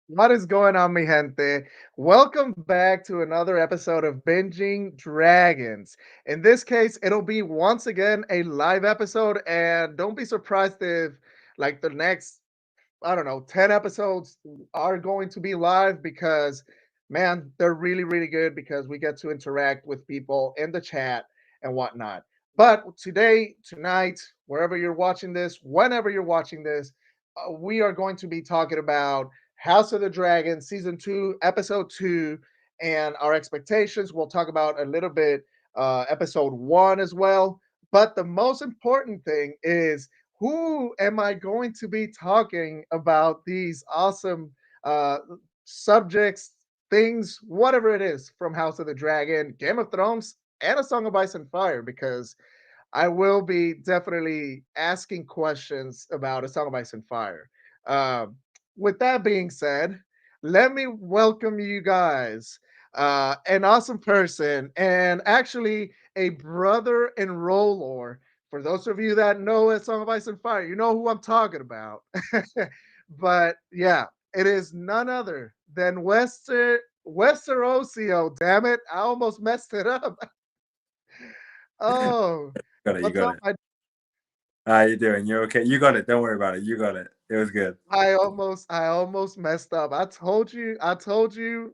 What is going on, mi gente? Welcome back to another episode of Binging Dragons. In this case, it'll be once again a live episode, and don't be surprised if, like, the next, I don't know, 10 episodes are going to be live because, man, they're really, really good because we get to interact with people in the chat and whatnot. But today, tonight, wherever you're watching this, whenever you're watching this, we are going to be talking about House of the Dragon, Season 2, Episode 2, and our expectations. We'll talk about a little bit Episode 1 as well. But the most important thing is who am I going to be talking about these awesome uh, subjects, things, whatever it is from House of the Dragon, Game of Thrones, and A Song of Ice and Fire? Because I will be definitely asking questions about A Song of Ice and Fire. Um, with that being said, let me welcome you guys. An awesome person and actually a brother in Rollor. For those of you that know A Song of Ice and Fire, you know who I'm talking about. But yeah, it is none other than WesterosO. Damn it, I almost messed it up. Oh, Got it. You what's got up, it. my How you doing? You're okay. You got it. Don't worry about it. You got it. It was good. I almost messed up. I told you,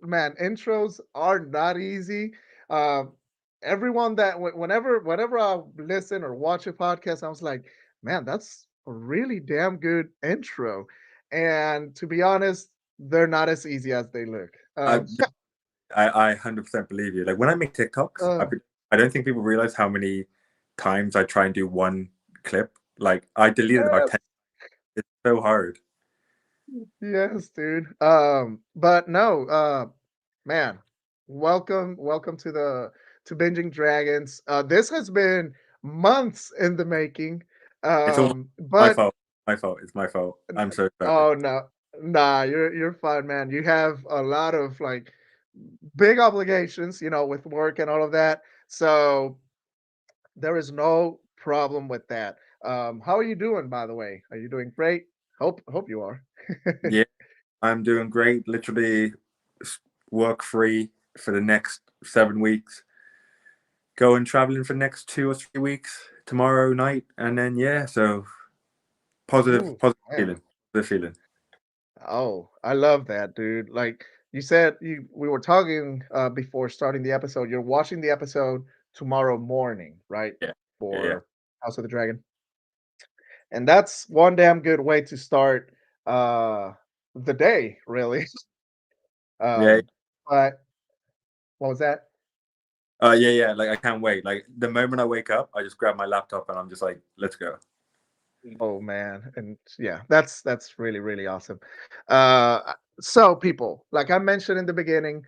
man, intros are not easy. Um, everyone that whenever I listen or watch a podcast, I was like, man, that's a really damn good intro. And to be honest, they're not as easy as they look. I I 100% believe you. Like when I make TikToks, Uh, I don't think people realize how many times I try and do one clip. Like I deleted about 10. yes, It's so hard. yes, dude. But no, man, welcome to Binging Dragons. This has been months in the making. It's all my But fault. My fault. It's my fault. I'm so sorry. oh no, nah, you're fine, man. You have a lot of like big obligations, with work and all of that. So there is no problem with that. How are you doing, by the way? Are you doing great? Hope you are. Yeah, I'm doing great. Literally work free for the next 7 weeks. Going traveling for the next 2 or 3 weeks tomorrow night, and then yeah, so Ooh, positive man. feeling. Positive feeling. Oh, I love that, dude. Like you said, we were talking before starting the episode. You're watching the episode tomorrow morning, right? Yeah. Yeah, yeah. For House of the Dragon. And that's one damn good way to start uh the day, really. Yeah. Um, but what was that? Yeah, yeah. Like I can't wait. Like the moment I wake up, I just grab my laptop and I'm just like, let's go. Oh man, and yeah, that's really really awesome. So people, like I mentioned in the beginning,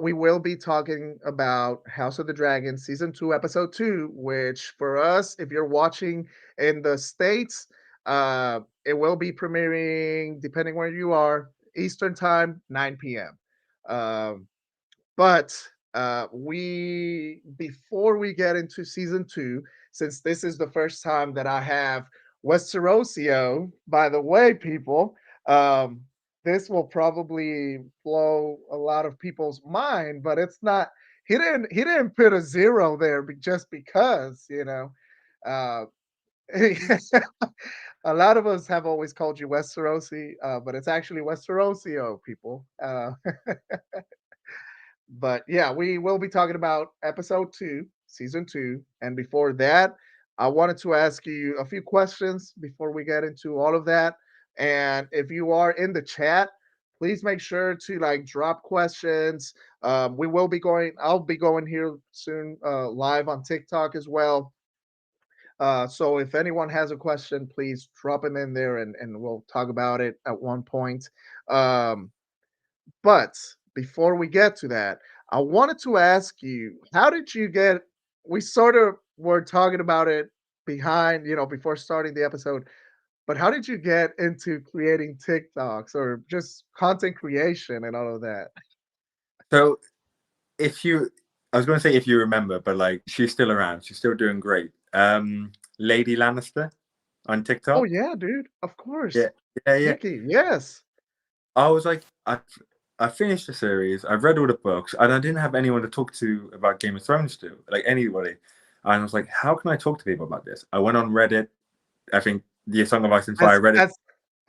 we will be talking about House of the Dragon season 2, episode 2, which for us, if you're watching in the states, it will be premiering depending where you are, Eastern time, 9 p.m. Um, but we before we get into season 2, since this is the first time that I have WesterosiO, by the way, people, um, this will probably blow a lot of people's mind, but it's not. He didn't put a zero there just because, Uh, a lot of us have always called you Westerosi, but it's actually WesterosO, people. But yeah, we will be talking about episode 2, season 2. And before that, I wanted to ask you a few questions before we get into all of that. And if you are in the chat, please make sure to like drop questions. We will be going, I'll be going here soon live on TikTok as well. So if anyone has a question, please drop them in there and we'll talk about it at one point. Um, but before we get to that, I wanted to ask you, how did you get we sort of were talking about it behind, before starting the episode, but how did you get into creating TikToks or just content creation and all of that? So if you, I was going to say if you remember, but like she's still around. She's still doing great. Lady Lannister on Oh TikTok. yeah, dude. Of Yeah, course. yeah, yeah. Nikki, yes. I was like, I finished the series. I've read all the books, and I didn't have anyone to talk to about Game of Thrones to, like anybody. And I was like, how can I talk to people about this? I went on Reddit. I think the Song of Ice and As Fire Reddit, as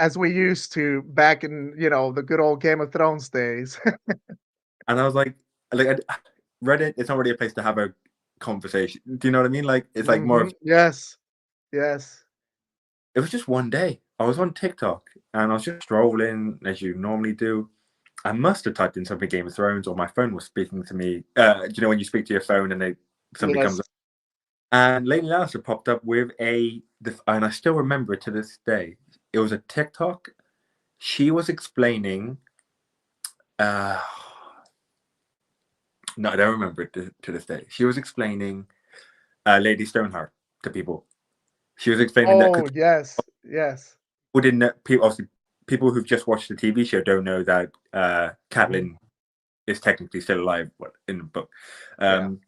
as we used to back in, the good old Game of Thrones days. and I was Reddit. It's not really a place to have a conversation. Do you know what I mean? Like, it's like more of. Mhm. Yes. Yes. It was just one day. I was on TikTok and I was just strolling as you normally do. I must have typed in something Game of Thrones, or my phone was speaking to me. Do you know when you speak to your phone and somebody comes Yes. up? And Lady Lannister popped up with and I still remember it to this day. It was a TikTok. She was explaining. Uh, no, I don't remember it to this day. She was explaining Lady Stoneheart to people. She was explaining that Oh, because yes. Yes. people didn't know, people obviously people who've just watched the TV show don't know that Mhm. Catelyn is technically still alive in the book. Yeah. And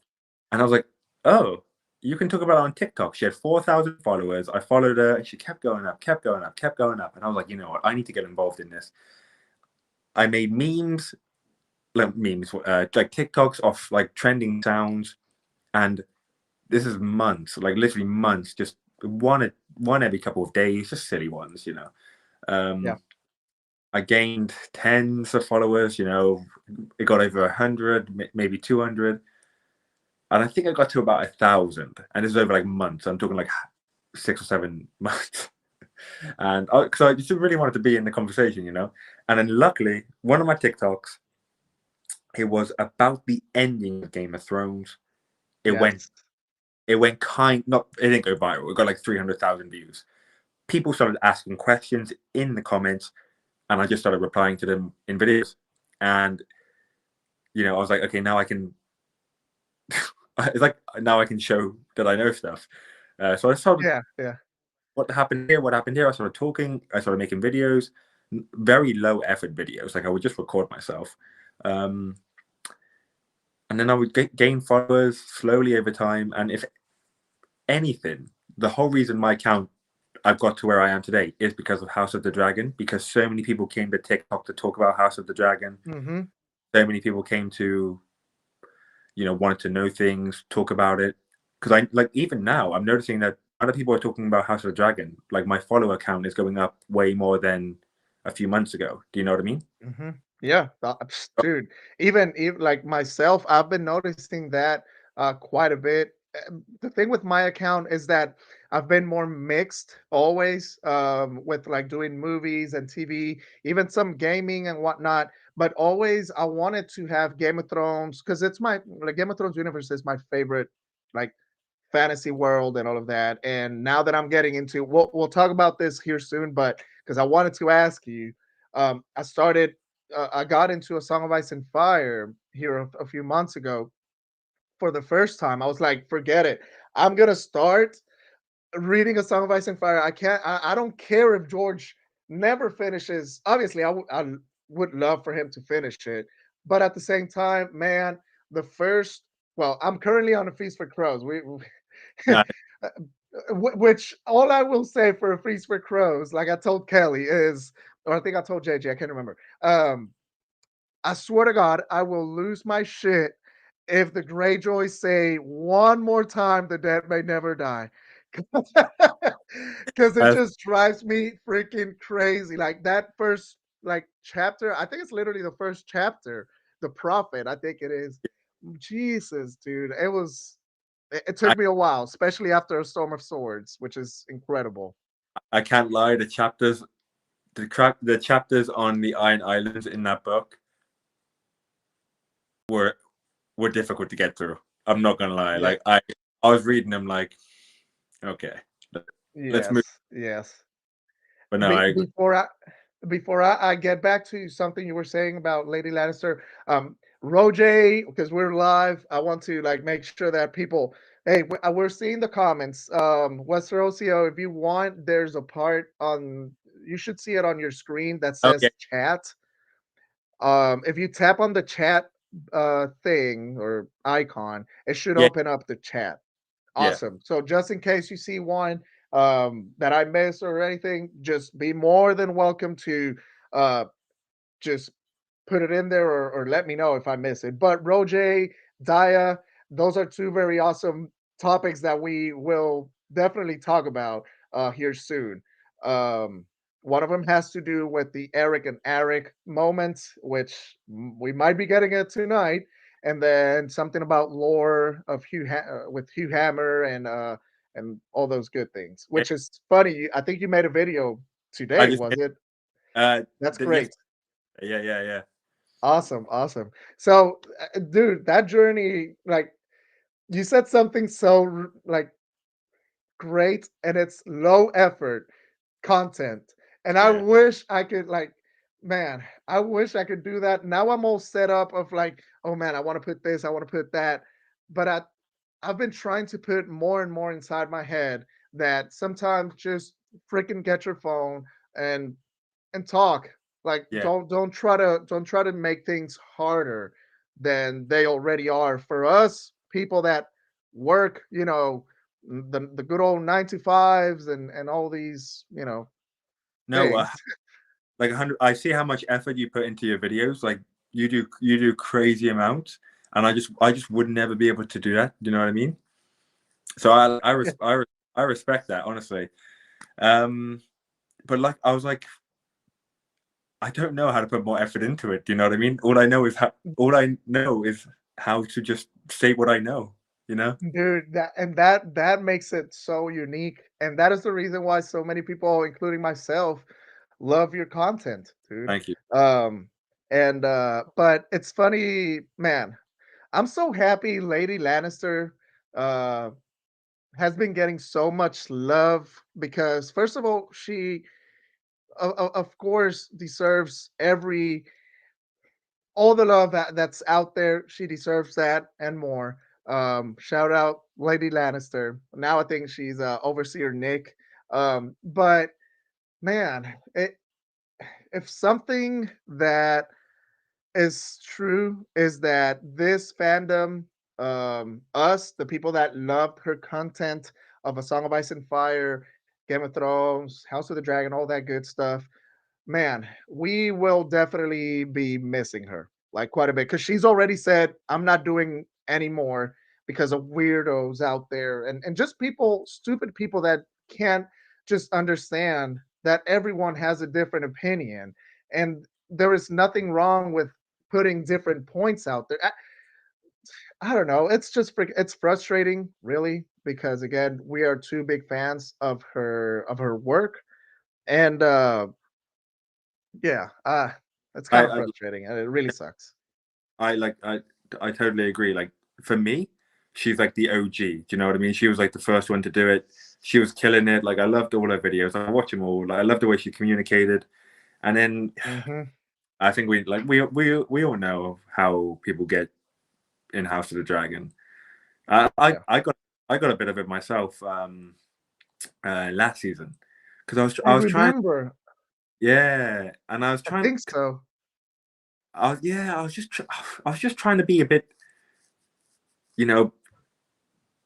I was like, oh, you can talk about it on TikTok. She had 4,000 followers. I followed her and she kept going up, kept going up, kept going up. And I was like, you know what? I need to get involved in this. I made like TikToks of like trending sounds. And this is months, like literally months, just one every couple of days, just silly ones, you know. Yeah. Um, I gained tens of followers, you know, it got over 100, maybe 200. And I think I got to about 1,000. And this is over like months. I'm talking like 6 or 7 months. And because I just really wanted to be in the conversation, you know. And then luckily, one of my TikToks, it was about the ending of Game of Thrones. It went, Yes. not, it didn't go viral. It got like 300,000 views. People started asking questions in the comments, and I just started replying to them in videos. And, you know, I was like, okay, now I can, it's like, now I can show that I know stuff. So I started Yeah. Yeah. what happened here, what happened here. I started talking, I started making videos, very low effort videos. Like I would just record myself. Um, and then I would gain followers slowly over time. And if anything, the whole reason my account I've got to where I am today is because of House of the Dragon, because so many people came to TikTok to talk about House of the Dragon. Mhm. So many people came to, you know, wanted to know things, talk about it. Because I like even now, I'm noticing that other people are talking about House of the Dragon. Like my follower count is going up way more than a few months ago. Do you know what I mean? Mhm. Yeah, dude, even like myself, I've been noticing that quite a bit. The thing with my account is that I've been more mixed always with like doing movies and TV, even some gaming and whatnot. But always, I wanted to have Game of Thrones because it's my like Game of Thrones universe is my favorite like fantasy world and all of that. And now that I'm getting into, we'll talk about this here soon, but because I wanted to ask you, I got into A Song of Ice and Fire here a few months ago for the first time. I was like, forget it. I'm gonna start reading A Song of Ice and Fire. I can't. I don't care if George never finishes. Obviously, I would love for him to finish it, but at the same time, man, the first. Well, I'm currently on a Feast for Crows. Uh, Which all I will say for a Feast for Crows, like I told Kelly, is, or I think I told JJ, I can't remember. I swear to God, I will lose my shit if the Greyjoys say one more time the dead may never die. Because it uh, just drives me freaking crazy. Like that first like chapter, I think it's literally the first chapter, the prophet, I think it is. Jesus, dude. It I, took me a while, especially after a Storm of Swords, which is incredible. I can't lie. The chapters on the Iron Islands in that book were were difficult to get through. I'm not gonna lie. Yeah. Like I was reading them like, okay, let's move. Yes. Yes. But no, I agree. Before I get back to something you were saying about Lady Lannister, Roj, because we're live, I want to like make sure that people, hey, we're seeing the comments. WesterosO, if you want, there's a part on, you should see it on your screen that Okay, says chat. If you tap on the chat thing or icon, it should yeah, open up the chat. yeah. Awesome. So just in case you see one that I missed or anything, just be more than welcome to uh just put it in there or let me know if I miss it. But Roger, Daya, those are two very awesome topics that we will definitely talk about here soon. Um, one of them has to do with the Eric and Eric moments, which we might be getting it tonight, and then something about lore of with Hugh Hammer and all those good things. Yeah, Which is funny. I think you made a video I today, just was it? uh That's yes, great. yeah. Awesome, awesome. So, dude, that journey, like you said something so like great and it's low effort content. And I Yeah, wish I could like, man, I wish I could do that. Now I'm all set up of like, oh man, I want to put this, I want to put that. But I've been trying to put more and more inside my head that sometimes just freaking get your phone and talk. Like yeah. don't try to make things harder than they already are for us people that work, the good old 9 to 5s and all these, No, things. like 100. I see how much effort you put into your videos. Like you do crazy amounts, and I just would never be able to do that. Do you know what I mean? So I respect that, honestly. Um, but like I was like, I don't know how to put more effort into it. Do you know what I mean? All I know is how to just say what I know. You know? Dude, that makes it so unique, and that is the reason why so many people, including myself, love your content, dude. Thank you. Um, and but it's funny, man. I'm so happy Lady Lannister uh has been getting so much love because first of all, she of course deserves every all the love that's out there. She deserves that and more. Shout out Lady Lannister. Now I think she's overseer Nick. But man, if something that is true is that this fandom, us, the people that loved her content of A Song of Ice and Fire, Game of Thrones, House of the Dragon, all that good stuff, man, we will definitely be missing her like quite a bit because she's already said, I'm not doing anymore because of weirdos out there and just people, stupid people that can't just understand that everyone has a different opinion. And there is nothing wrong with putting different points out there. I don't know. It's just it's frustrating, really, because again, we are two big fans of her work, and yeah, it's I kind of I frustrating, and it really sucks. I like I totally agree. Like for me, she's like the OG. Do you know what I mean? She was like the first one to do it. She was killing it. Like I loved all her videos. I watch them all. Like I love the way she communicated. And then Hmm. I think we all know how people get in House of the Dragon. Uh, I Yeah, I got I got a bit of it myself last season because I I was trying, remember. yeah, and I was I trying. think so. I was just trying to be a bit, you know,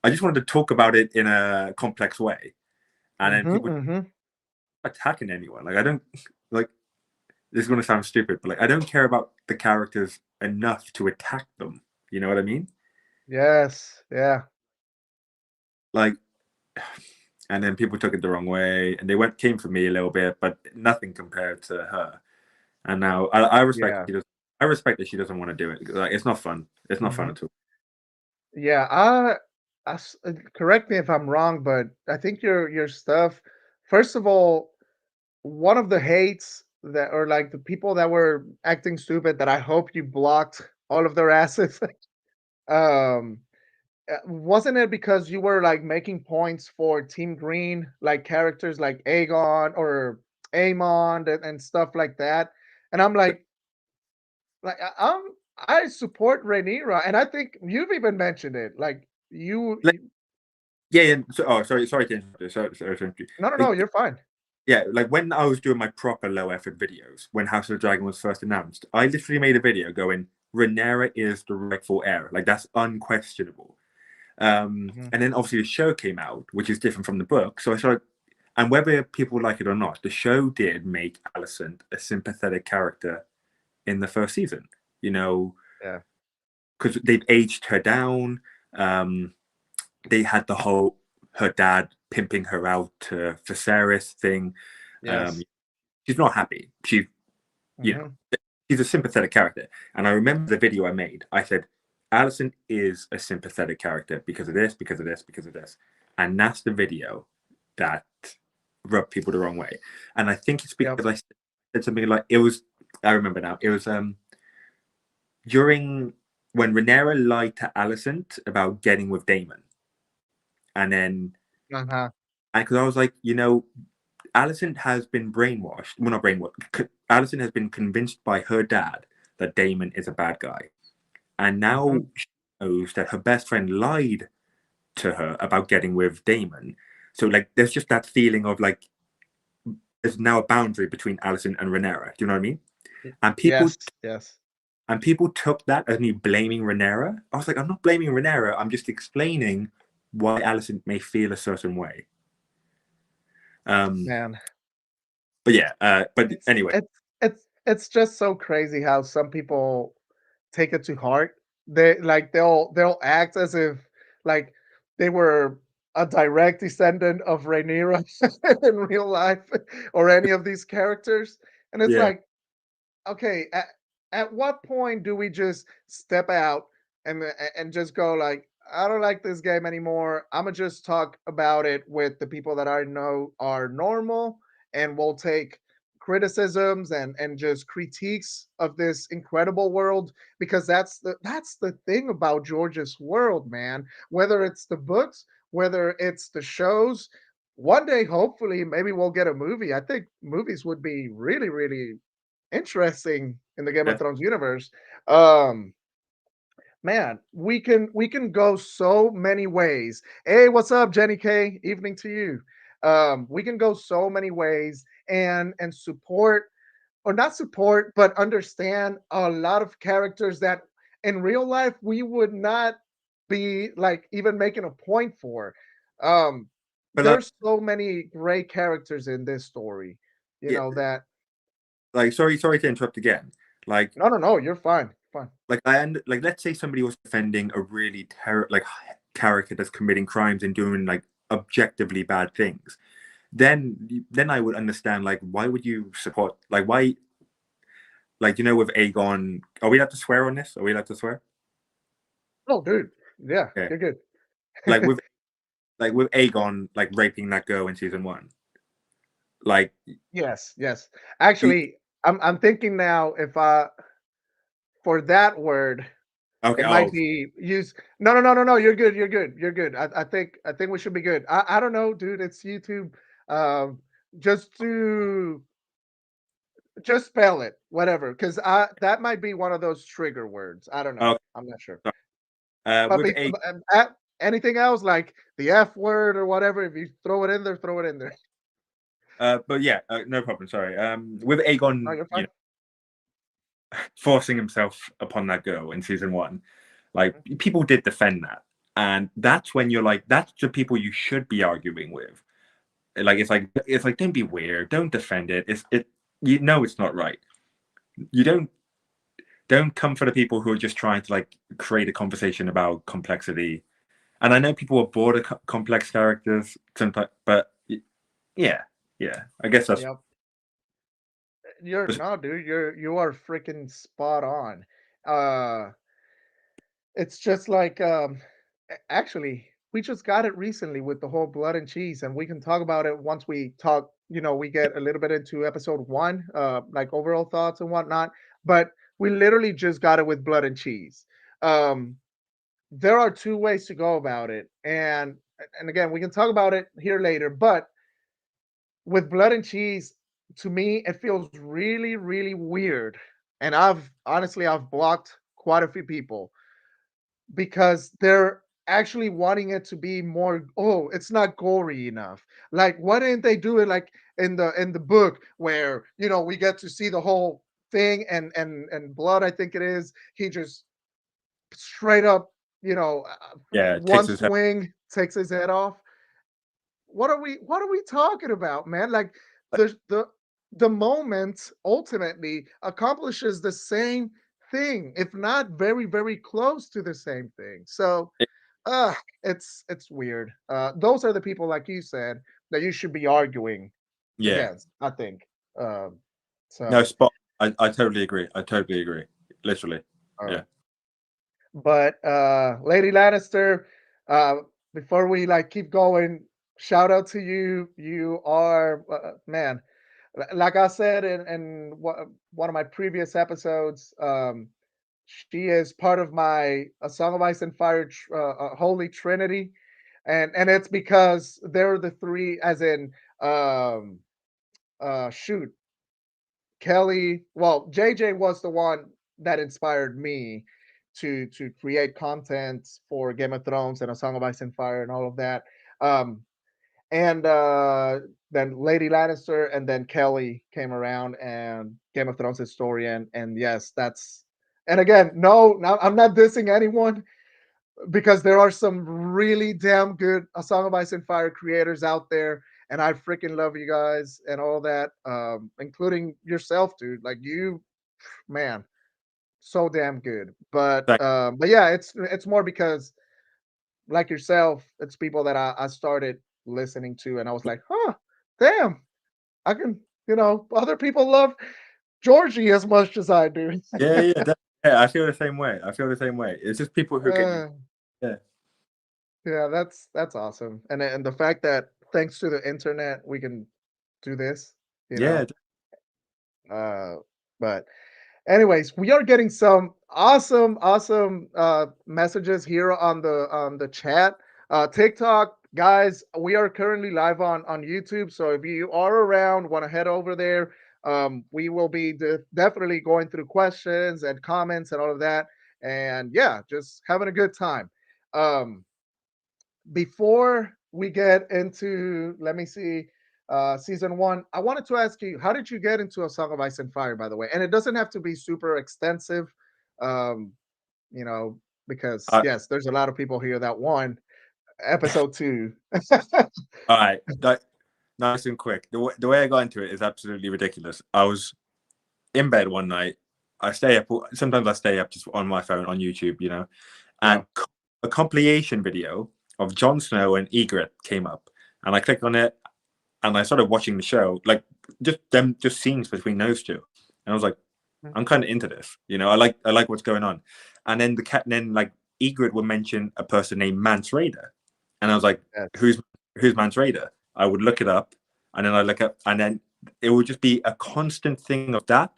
I just wanted to talk about it in a complex way, and then Hmm. people Hmm. attacking anyone. Like I don't like this is going to sound stupid, but like I don't care about the characters enough to attack them. You know what I mean? Yes. Yeah. Like, and then people took it the wrong way, and they came for me a little bit, but nothing compared to her. And now I respect Yeah. she does. I respect that she doesn't want to do it. Like it's not fun. It's not fun Hmm. at all. Yeah. Correct me if I'm wrong, but I think your stuff. First of all, one of the hates that or like the people that were acting stupid that I hope you blocked all of their asses. um wasn't it because you were like making points for Team Green, like characters like Aegon or Aemon and stuff like that? And I'm I support Rhaenyra, and I think you've even mentioned it. Like Like, yeah, yeah. So, oh, sorry to interrupt you. Sorry to interrupt you. no, no, no, Like, you're fine. yeah, like when I was doing my proper low effort videos, when House of the Dragon was first announced, I literally made a video going, Rhaenyra is the rightful heir. Like that's unquestionable. Mhm. And then obviously the show came out, which is different from the book. So I started, and whether people like it or not, the show did make Alicent a sympathetic character in the first season. You know, Yeah. because they've aged her down. They had the whole her dad pimping her out to Viserys thing. Um, Yes. she's not happy. You know, Hmm. she's a sympathetic character. And I remember the video I made. I said, Allison is a sympathetic character because of this, because of this, because of this. And that's the video that rubbed people the wrong way. And I think it's Yep. because I said something like, it was, I remember now, it was during when Rhaenyra lied to Alicent about getting with Daemon. And then, Uh-huh. because I was like, Alicent has been brainwashed. Well, not brainwashed. Alicent has been convinced by her dad that Daemon is a bad guy. And Hmm. now she knows that her best friend lied to her about getting with Damon. So like there's just that feeling of like there's now a boundary between Alison and Rhaenyra. Do you know what I mean? And people Yes. Yes. and people took that as me blaming Rhaenyra. I was like, I'm not blaming Rhaenyra. I'm just explaining why Alison may feel a certain way. Um, Man. but yeah. But It's anyway, it's it's just so crazy how some people take it to heart. They like they'll act as if like they were a direct descendant of Rhaenyra in real life or any of these characters. And it's yeah. like, okay, at what point do we just step out and just go like, I don't like this game anymore. I'm gonna just talk about it with the people that I know are normal, and we'll take criticisms and just critiques of this incredible world, because that's the thing about George's world, man. Whether it's the books, whether it's the shows, one day hopefully maybe we'll get a movie. I think movies would be really really interesting in the Game of Yeah. Thrones universe. Um, Man, we can go so many ways. Hey, what's up, Jenny K? Evening to you. We can go so many ways and support, or not support, but understand a lot of characters that in real life we would not be like even making a point for. Um, But like, there's so many great characters in this story, yeah, that like sorry to interrupt again. Like no, no, no, you're fine. Fine. like let's say somebody was defending a really character that's committing crimes and doing like objectively bad things, then I would understand like why would you support like why like with Aegon. Are we allowed to swear on this? Are we allowed to swear? Oh, dude. Yeah, Okay. you're good. Like with Aegon like raping that girl in season one. Like Yes, yes. he Actually, I'm thinking now if for that word, okay, it might oh be used. No, no, no, no, no. You're good. You're good. You're good. I think we should be good. I don't know, dude. It's YouTube. Um, just to just spell it, whatever, because I that might be one of those trigger words. I don't know. okay. I'm not sure. Sorry. But With Aegon anything else like the F word or whatever, if you throw it in there, throw it in there. but yeah, no problem, sorry. With No, Aegon, you're fine. forcing himself upon that girl in season one. Like people did defend that, and that's when you're like, that's the people you should be arguing with. Like it's like don't be weird, don't defend it. It's not right. You don't come for the people who are just trying to like create a conversation about complexity. And I know people are bored of complex characters sometimes, but yeah, yeah. I guess that's Yep. You're no, dude. You are freaking spot on. Uh, it's just like actually, we just got it recently with the whole blood and cheese, and we can talk about it once we talk. We get a little bit into episode one, like overall thoughts and whatnot. But we literally just got it with blood and cheese. Um, there are two ways to go about it, and again, we can talk about it here later. But with blood and cheese, to me, it feels really, really weird. And I've blocked quite a few people because they're actually wanting it to be more. Oh, it's not gory enough. Like, why didn't they do it like in the book where we get to see the whole thing, and blood, I think it is. He just straight up, yeah, one takes his head. swing takes his head off. What are we talking about, man? Like, the the moment ultimately accomplishes the same thing, if not very, very close to the same thing. So It- uh it's weird. Those are the people, like you said, that you should be arguing yeah. against, I think. Um No, so spot. I totally agree. I totally agree. Literally. uh, Yeah. but Lady Lannister, uh before we like keep going, shout out to you. You are man, like I said in one of my previous episodes, she is part of my A Song of Ice and Fire Holy Trinity, and it's because they're the three, as in um shoot, Kelly. Well, JJ was the one that inspired me to create content for Game of Thrones and A Song of Ice and Fire and all of that. Um, and then Lady Lannister, and then Kelly came around and Game of Thrones historian. And yes, that's, and again, no, I'm not dissing anyone, because there are some really damn good A Song of Ice and Fire creators out there, and I freaking love you guys and all that, including yourself, dude. Like you, man, so damn good. Thank- But yeah, it's more because, like yourself, it's people that I started listening to, and I was like, huh, damn, I can, other people love Georgie as much as I do. Yeah, yeah, yeah. I feel the same way. I feel the same way. It's just people who get you. uh, Yeah, yeah, that's awesome, and the fact that thanks to the internet we can do this, you yeah, know. Uh, but anyways, we are getting some awesome, awesome messages here on the chat. TikTok, guys, we are currently live on YouTube. So if you are around, want to head over there, we will be definitely going through questions and comments and all of that. And yeah, just having a good time. Um, Before we get into, let me see, season one, I wanted to ask you, how did you get into A Song of Ice and Fire, by the way? And it doesn't have to be super extensive, um, you know, because I, yes, there's a lot of people here that won episode two. all right. That nice and quick. The way I got into it is absolutely ridiculous. I was in bed one night. I stay up. Sometimes I stay up just on my phone on YouTube, Yeah, and a compilation video of Jon Snow and Ygritte came up, and I clicked on it, and I started watching the show, like just scenes between those two, and I was like, mm, I'm kind of into this, I like what's going on, and then then like Ygritte would mention a person named Mance Rayder, and I was like, yes, who's Mance Rayder? I would look it up, and then I look up, and then it would just be a constant thing of that,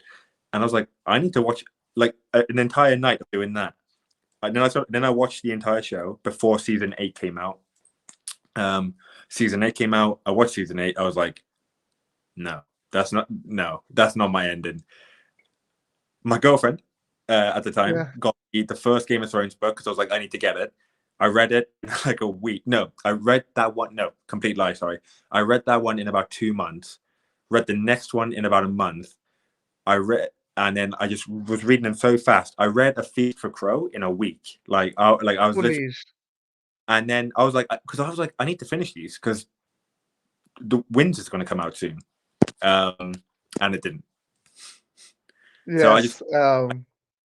and I was like, I need to watch like an entire night of doing that. And then I watched the entire show before season 8 came out. Um, Season 8 came out. I watched season 8. I was like, no, that's not my ending. My girlfriend at the time yeah, got the first Game of Thrones book because I was like, I need to get it. I read it in like a week. No, I read that one. No, complete lie. Sorry. I read that one in about 2 months. Read the next one in about a month. I read, and then I just was reading them so fast. I read A Feast for Crow in a week. Like I was literally, foolish. and then I was like, because I was like, I need to finish these because the Winds is going to come out soon. Um, and it didn't. So Yes.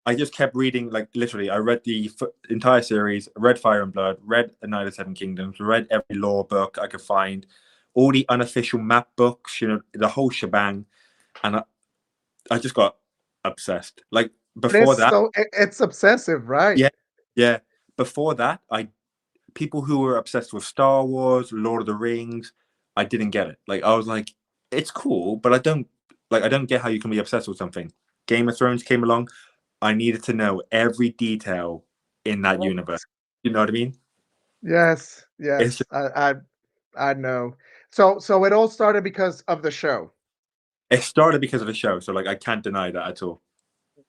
I just kept reading, like literally. I read the entire series, read Fire and Blood, read A Night of Seven Kingdoms, read every lore book I could find, all the unofficial map books, the whole shebang, and I just got obsessed. Like But before that, it's obsessive, right? yeah, yeah. Before that, I people who were obsessed with Star Wars, Lord of the Rings, I didn't get it. Like I was like, it's cool, but I don't get how you can be obsessed with something. Game of Thrones came along. I needed to know every detail in that universe. You know what I mean? Yes, It's yes, just, I know. So it all started because of the show. it started because of the show, so like I can't deny that at all.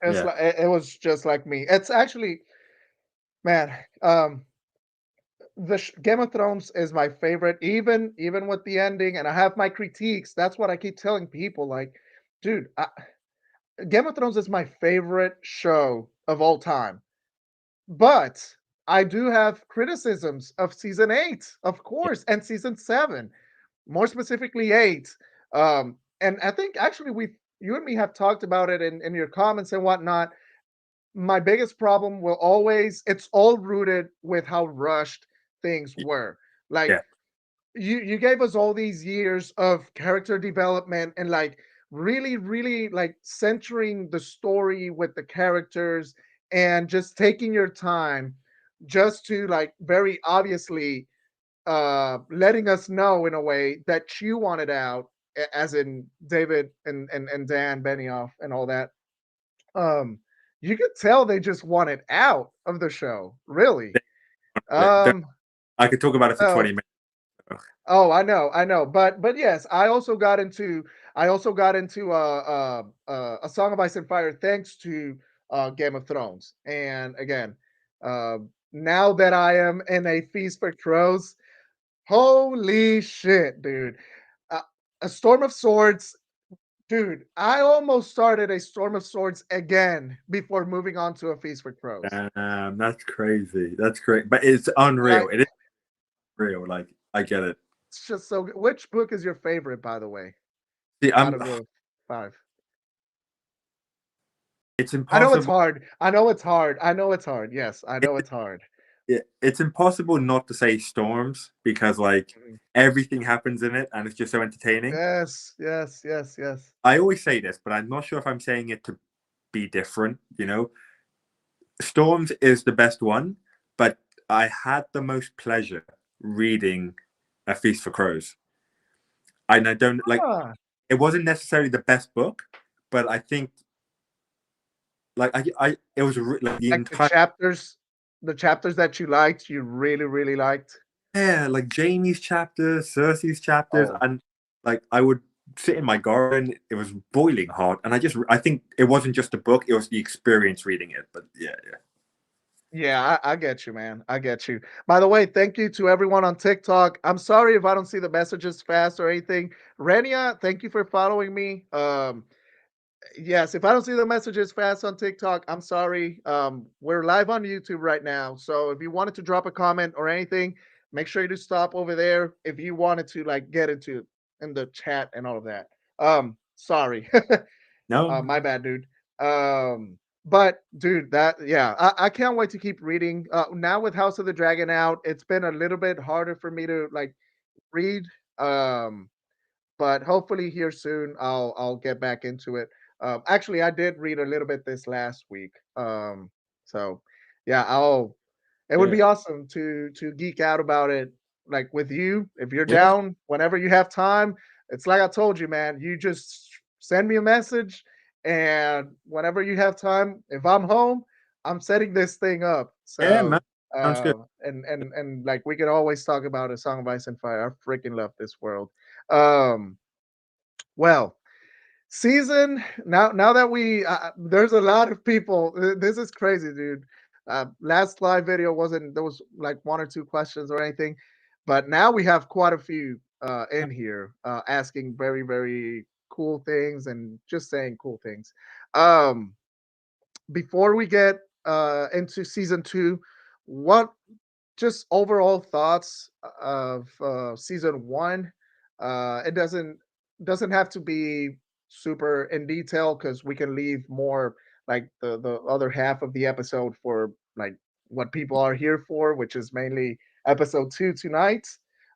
It's Yeah, like it was just like me. It's actually, man, Game of Thrones is my favorite, even with the ending, and I have my critiques. That's what I keep telling people. Like, dude, Game of Thrones is my favorite show of all time. But I do have criticisms of season 8, of yeah, course, and season 7, more specifically 8. and I think actually you and me have talked about it in your comments and whatnot. My biggest problem will always it's all rooted with how rushed things were. Like Yeah, you gave us all these years of character development and like really like centering the story with the characters and just taking your time just to like very obviously letting us know in a way that you wanted out as in David and Dan Benioff and all that. um you could tell they just wanted out of the show, really. they- um I could talk about it for so 20 minutes. Oh, I know, but yes, I also got into a Song of Ice and Fire thanks to Game of Thrones, and again, uh, now that I am in a Feast for Crows, holy shit, dude! Uh, a Storm of Swords, dude. I almost started a Storm of Swords again before moving on to a Feast for Crows. That's crazy. That's great, but it's unreal. Like, It is real. Like I get it. it's just so good. Which book is your favorite, by the way, See, out I'm. of the five? It's I know it's impossible. hard. I know it's hard. I know it's hard. Yes, I know it's hard. It's impossible not to say storms because like Mhm. everything happens in it and it's just so entertaining. Yes, yes, yes, yes. I always say this, but I'm not sure if I'm saying it to be different. Storms is the best one, but I had the most pleasure reading A Feast for Crows. And I don't like Ah, it wasn't necessarily the best book, but I think like I it was like the like entire the chapters that you liked, you really liked. yeah, like Jamie's chapters, Cersei's chapters, Oh, and like I would sit in my garden. It was boiling hot, and I think it wasn't just the book; it was the experience reading it. But yeah, yeah, yeah, I get you, man. I get you. By the way, thank you to everyone on TikTok. I'm sorry if I don't see the messages fast or anything. Renia, thank you for following me. Yes, if I don't see the messages fast on TikTok, I'm sorry. We're live on YouTube right now. So if you wanted to drop a comment or anything, make sure you stop over there if you wanted to like get into in the chat and all of that. Sorry. no, My bad, dude. But dude, that yeah, I can't wait to keep reading. Now with House of the Dragon out, it's been a little bit harder for me to like read. Um, but hopefully here soon I'll get back into it. Actually, I did read a little bit this last week. So yeah, I'll. It would yeah, be awesome to geek out about it, like with you if you're yeah, down whenever you have time. It's like I told you, man. You just send me a message, and whenever you have time, if I'm home, I'm setting this thing up. yeah, man, So sounds good. and like we can always talk about A Song of Ice and Fire. I freaking love this world. Um, well, season now that we there's a lot of people. This is crazy, dude. Last live video wasn't there was like one or two questions or anything, but now we have quite a few in here asking very cool things and just saying cool things. Um, before we get into season two, what just overall thoughts of season one. It doesn't have to be super in detail because we can leave more like the other half of the episode for like what people are here for, which is mainly episode two tonight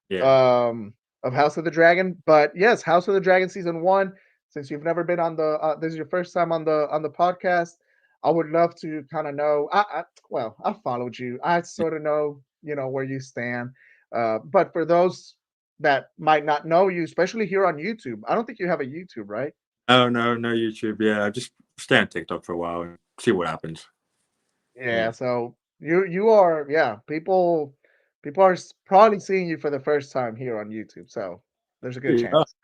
Yeah, um, of House of the Dragon. But yes, House of the Dragon season one. Since you've never been on the, this is your first time on the podcast. I would love to kind of know. Well, I followed you. I sort of know, where you stand. But for those that might not know you, especially here on YouTube, I don't think you have a YouTube, right? no, no, no YouTube. Yeah, just stay on TikTok for a while and see what happens. Yeah. Yeah, So you are, yeah. People are probably seeing you for the first time here on YouTube. So there's a good yeah. chance.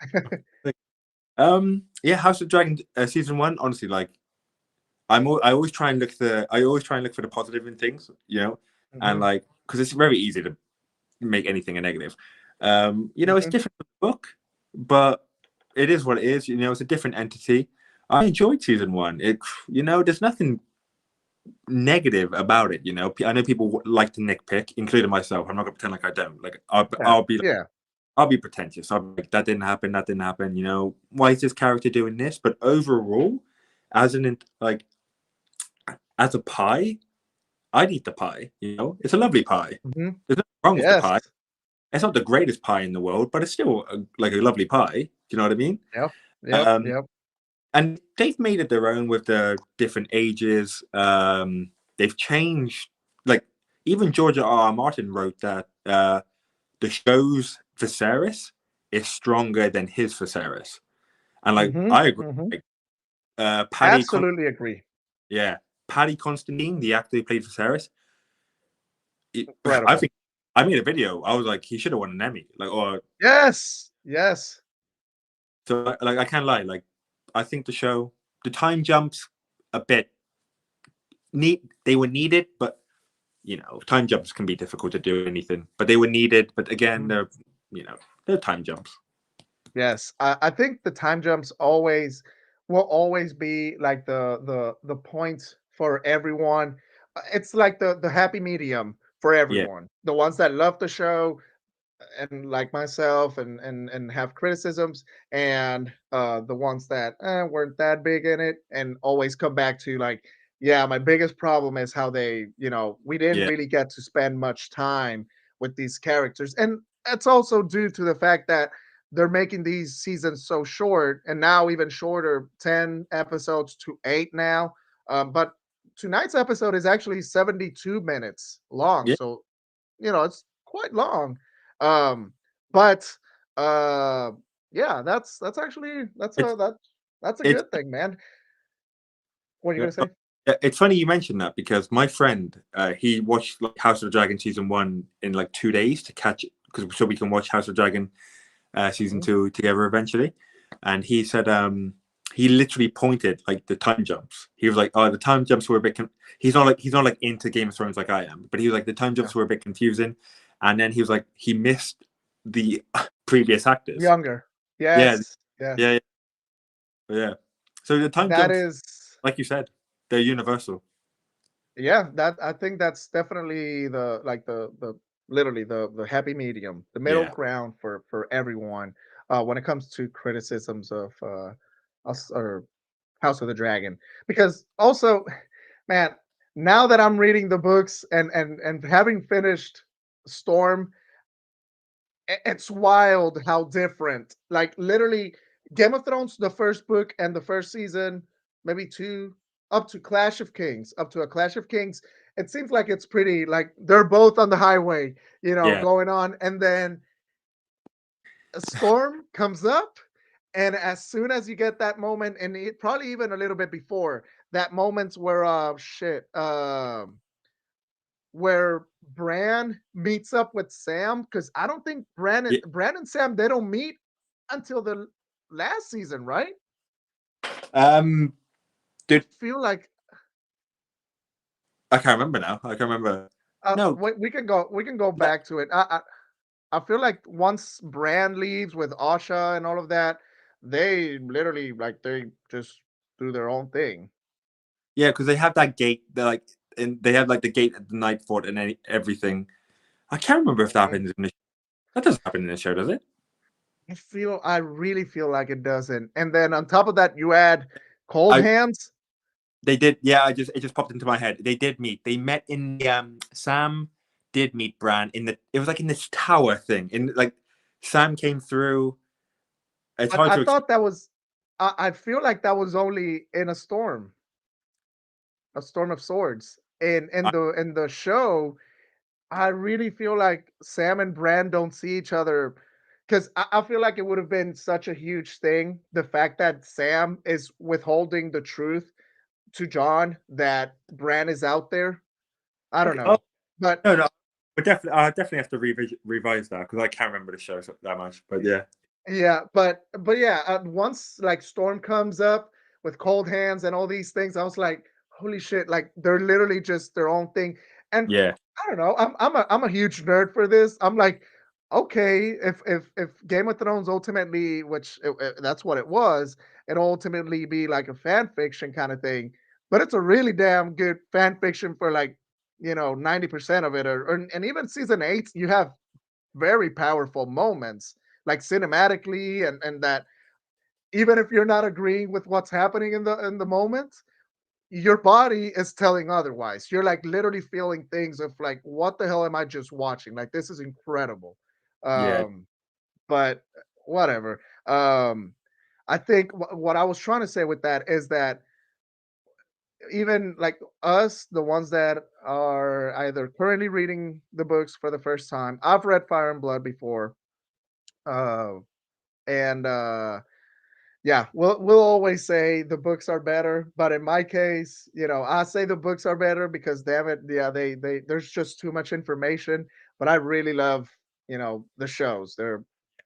Yeah, House of Dragon season one. Honestly, like I always try and look for the positive in things, and Mhm. like because it's very easy to make anything a negative. It's Mhm. different from the book, but it is what it is. It's a different entity. I enjoyed season one. There's nothing negative about it. I know people like to nitpick, including myself. I'm not gonna pretend like I don't. Like Yeah, I'll be like, yeah. I'll be pretentious. I'll be like, that didn't happen. That didn't happen. You know, why is this character doing this? But overall, as an like as a pie, I'd eat the pie. You know, it's a lovely pie. Mhm. There's nothing wrong with the Yes. pie. It's not the greatest pie in the world, but it's still like a lovely pie. Do you know what I mean? Yep. Yep. Um, Yep. and they've made it their own with the different ages. They've changed, like even George R. R. Martin wrote that the show's Viserys is stronger than his Viserys, and like Mhm. I agree. Mhm. Like, Absolutely agree. yeah, Paddy Constantine, the actor who played Viserys, I Incredible. think I made a video. I was like, he should have won an Emmy, like or Yes. Yes. so like I can't lie, like I think the time jumps a bit they were needed, but you know, time jumps can be difficult to do anything, but they were needed. But again, Mhm. they're time jumps. Yes. I think the time jumps always will always be like the point for everyone. It's like the happy medium for Yeah, everyone. The ones that love the show, and like myself, and have criticisms, and the ones that weren't that big in it, and always come back to like, yeah, my biggest problem is how they, we didn't yeah, really get to spend much time with these characters. And that's also due to the fact that they're making these seasons so short, and now even shorter, 10 episodes to 8 now. But tonight's episode is actually 72 minutes long, yeah. so it's quite long. Um, but uh, yeah, that's actually It's that's a it's good thing, man. What are you yeah, gonna say? it's funny you mentioned that because my friend he watched like House of the Dragon season 1 in like 2 days to catch it because so we can watch House of the Dragon season Mhm. 2 together eventually, and he said he literally pointed like the time jumps. He was like, "Oh, the time jumps were a bit." He's not like into Game of Thrones like I am, but he was like the time Yeah, jumps were a bit confusing, and then he was like he missed the previous actors. younger. Yeah, Yes, yes. yeah, yeah. So the time That jumps, is, like you said, they're universal. yeah. That I think that's definitely the like the literally the happy medium, the middle Yeah, ground for everyone when it comes to criticisms of us or House of the Dragon. Because also, man, now that I'm reading the books and having finished Storm, it's wild how different. Like literally, Game of Thrones, the first book and the first season, maybe two, up to Clash of Kings, up to a Clash of Kings. It seems like it's pretty like they're both on the highway, yeah, going on, and then a storm comes up, and as soon as you get that moment, and it probably even a little bit before that moment where where Bran meets up with Sam, because I don't think yeah. Bran and Sam, they don't meet until the last season, right? Um, I dude, feel like I can't remember now. I can't remember. No, we can go that, back to it. I feel like once Bran leaves with Asha and all of that, they literally like they just do their own thing. yeah, because they have that gate. They're like, and they have like the gate at the night fort and everything. I can't remember if that Mhm. happens in the. That doesn't happen in the show, does it? I really feel like it doesn't. And then on top of that, you add cold I hands. They did. Yeah, it just popped into my head. They did meet. They met in the Sam did meet Bran in the. It was like in this tower thing. In like Sam came through. It's But hard I to explain. thought that was I feel like that was only in a storm of swords. In the show, I really feel like Sam and Bran don't see each other, because I feel like it would have been such a huge thing. The fact that Sam is withholding the truth to John that Bran is out there. I don't Okay. Oh know. But no, no. But definitely, I definitely have to revise that because I can't remember the show that much. But yeah, yeah, but yeah, once like Storm comes up with cold hands and all these things, I was like, holy shit! Like they're literally just their own thing. And yeah, I don't know. I'm a huge nerd for this. I'm like, okay, if Game of Thrones ultimately, which that's what it was, it ultimately be like a fan fiction kind of thing. But it's a really damn good fan fiction for like 90% of it, and even season 8, you have very powerful moments. like cinematically, and that even if you're not agreeing with what's happening in the moment, your body is telling otherwise. You're like literally feeling things of like, what the hell am I just watching? Like this is incredible. Yeah, But whatever. I think what I was trying to say with that is that even like us, the ones that are either currently reading the books for the first time, I've read Fire and Blood before, uh, and yeah, we'll always say the books are better, but in my case, I say the books are better because damn it, yeah, they there's just too much information. But I really love the shows. They're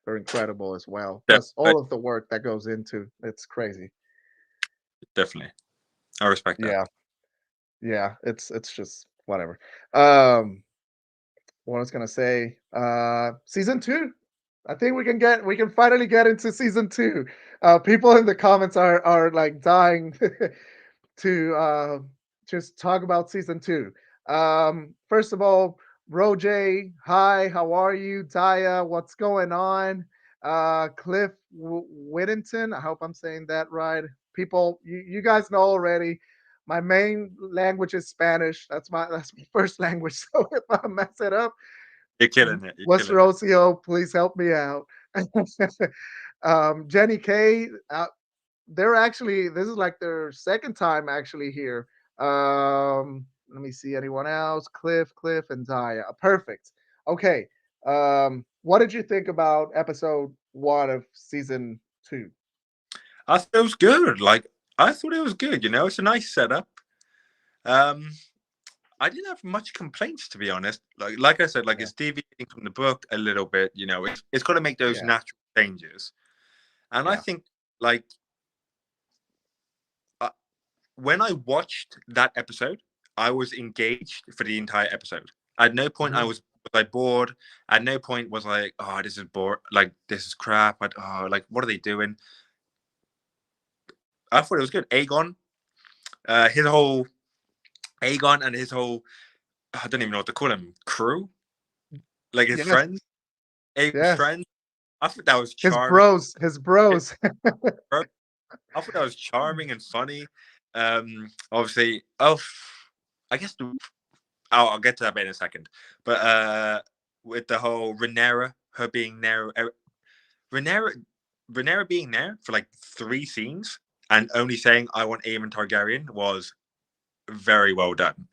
incredible as well. Plus definitely, all of the work that goes into it's crazy. definitely. I respect that. Yeah, yeah, it's just whatever. Um, what I was gonna say, season two. I think we can finally get into season two. People in the comments are like dying to just talk about season two. First of all, Roj, hi, how are you? Taya, what's going on? Cliff Whittington, I hope I'm saying that right. People, you guys know already. My main language is Spanish. That's my first language. So if I mess it up, You're killing it. You're killing it. WesterosiO, please help me out. Jenny K, they're actually this is like their second time actually here. Let me see anyone else. Cliff, and Daya. Perfect. Okay. What did you think about episode one of season two? I thought it was good. Like I thought it was good. It's a nice setup. Um, I didn't have much complaints to be honest. Like I said, like Yeah, it's deviating from the book a little bit. It's got to make those yeah, natural changes. And I yeah. think like uh, when I watched that episode, I was engaged for the entire episode. At no point Mhm. was I bored. At no point was I like, oh, this is bored. Like this is crap. Like what are they doing? I thought it was good. His whole Aegon and his whole I don't even know what to call him crew, like his Yes, friends, Aegon's yes. friends. I thought that was His charming. bros, his bros. I thought that was charming and funny. Obviously, I guess I'll get to that bit in a second. But with the whole Rhaenyra, her being there, Rhaenyra, Rhaenyra being there for like 3 scenes and only saying "I want Aemon Targaryen" was very well done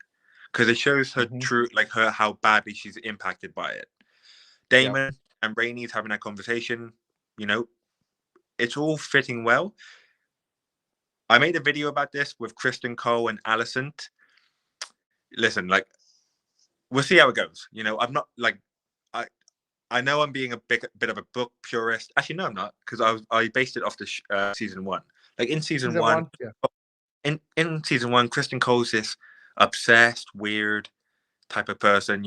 because it shows her Mhm. true, like her how badly she's impacted by it. Yep. Damon and Rhaenys having that conversation, you know, it's all fitting well. I made a video about this with Kristen Cole and Alicent. Listen, like we'll see how it goes. I'm not like I I know I'm being a bit of a book purist. Actually, no, I'm not because I based it off the season one. Like in season Season one, one. Yeah. in season one, Kristen Cole's this obsessed, weird type of person.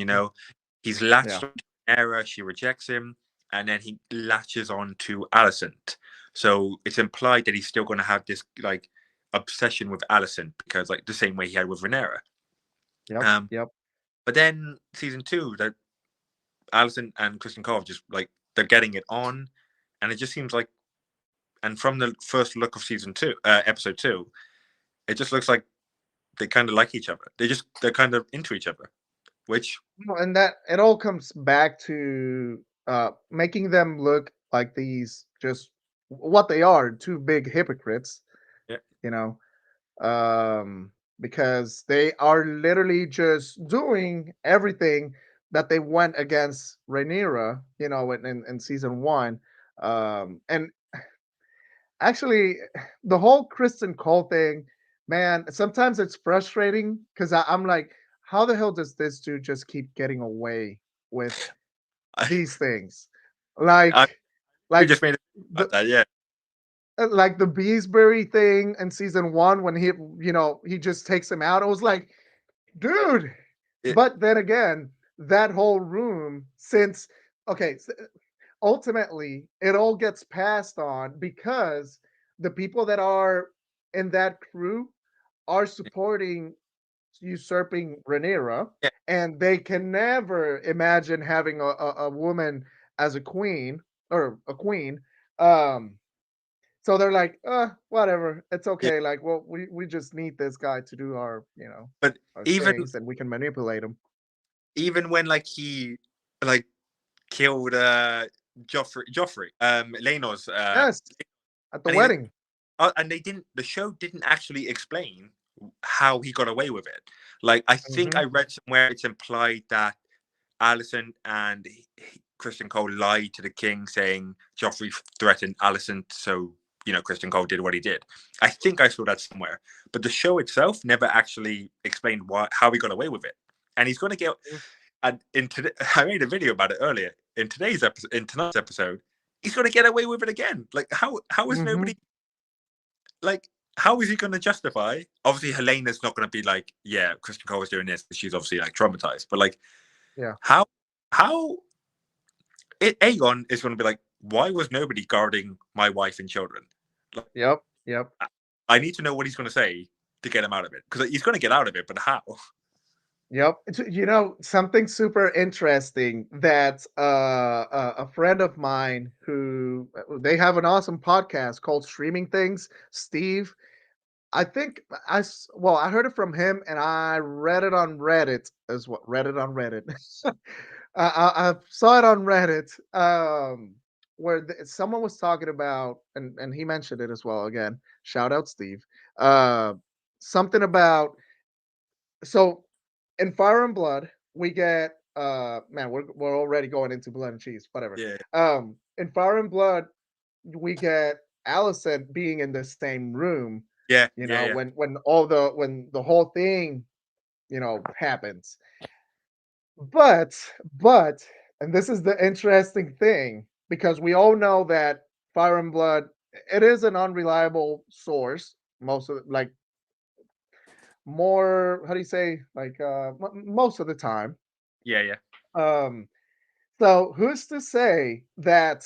He's Yeah. latched on to Era, she rejects him, and then he latches on to Alicent. So it's implied that he's still going to have this like obsession with Alicent because like the same way he had with Rhaenyra. Yep. Um, Yep. but then season two, that Alicent and Kristen Cole just like they're getting it on, and it just seems like, and from the first look of season two, episode two, it just looks like they kind of like each other. They're kind of into each other, which No, and that it all comes back to making them look like these just what they are, two big hypocrites, yeah, you know, because they are literally just doing everything that they went against Rhaenyra, in season one. And actually, the whole Kristen Cole thing, man, sometimes it's frustrating because I'm like, how the hell does this dude just keep getting away with I, these things? I Like, we like just made it the about that. Yeah, like the Beesbury thing in season one when he just takes him out. I was like, dude. it, But then again, that whole room, since okay, ultimately it all gets passed on because the people that are in that crew are supporting usurping Rhaenyra, yeah, and they can never imagine having a woman as a queen. or a queen. Um, so they're like, whatever, it's Yeah, okay. Like, well, we just need this guy to do our, but our even things, and we can manipulate him. even when like he like killed Joffrey, Lenos, Yes, at the and he wedding. and they didn't. The show didn't actually explain how he got away with it. Like I think I Hmm. read somewhere it's implied that Allison and Kristen Cole lied to the king, saying Joffrey threatened Allison, so Kristen Cole did what he did. I think I saw that somewhere, but the show itself never actually explained how he got away with it. And he's going to get. And I made a video about it earlier. In tonight's episode, he's going to get away with it again. Like how is Hmm. nobody like? How is he going to justify? Obviously, Helena's not going to be like, yeah, Kristen Cole was doing this. She's obviously like traumatized. But like, Yeah. how how Aegon is going to be like, why was nobody guarding my wife and children? Like, Yep. Yep. I need to know what he's going to say to get him out of it, because he's going to get out of it, but how? Yep. Something super interesting that a friend of mine who they have an awesome podcast called Streaming Things, Steve. I think well, I heard it from him and I read it on Reddit as well. Read it on Reddit. I saw it on Reddit, where someone was talking about, and he mentioned it as well. Again, shout out Steve. Uh, Something about, so in Fire and Blood, we get, man, we're already going into Blood and Cheese, whatever. Yeah, In Fire and Blood, we get Allison being in the same room, yeah, yeah, yeah. when the whole thing, happens. But but and this is the interesting thing, because we all know that Fire and Blood, it is an unreliable source most of like more, how do you say, like most of the time. Yeah, yeah. Um so who's to say that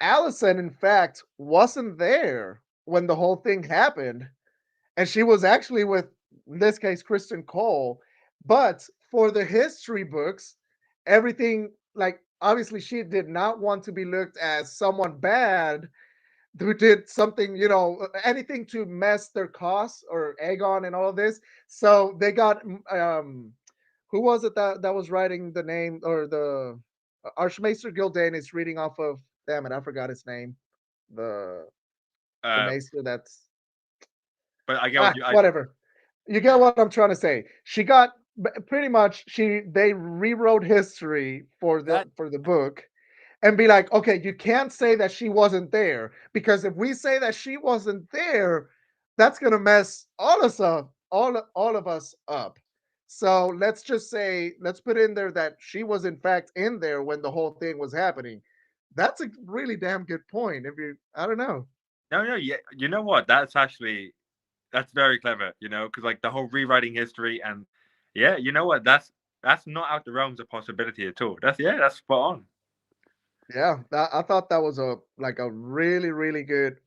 Allison in fact wasn't there when the whole thing happened, and she was actually with, in this case, Kristen Cole. But for the history books, everything, like, obviously she did not want to be looked as someone bad who did something, anything to mess their cause or Aegon and all of this. So they got, who was it that was writing the name, or the Archmaester Gildan is reading off of, damn it, I forgot his name. The Uh, maester that's, but I get what whatever. You get what I'm trying to say. She got, pretty much, they rewrote history for that. the book, and be like, okay, you can't say that she wasn't there, because if we say that she wasn't there, that's gonna mess all of us up. So let's just say, let's put in there that she was in fact in there when the whole thing was happening. That's a really damn good point. If you, I don't know. No, no, yeah. You know what? That's very clever. Because like the whole rewriting history, and yeah, you know what? That's not out the realms of possibility at all. That's spot on. Yeah, I thought that was a, like, a really really good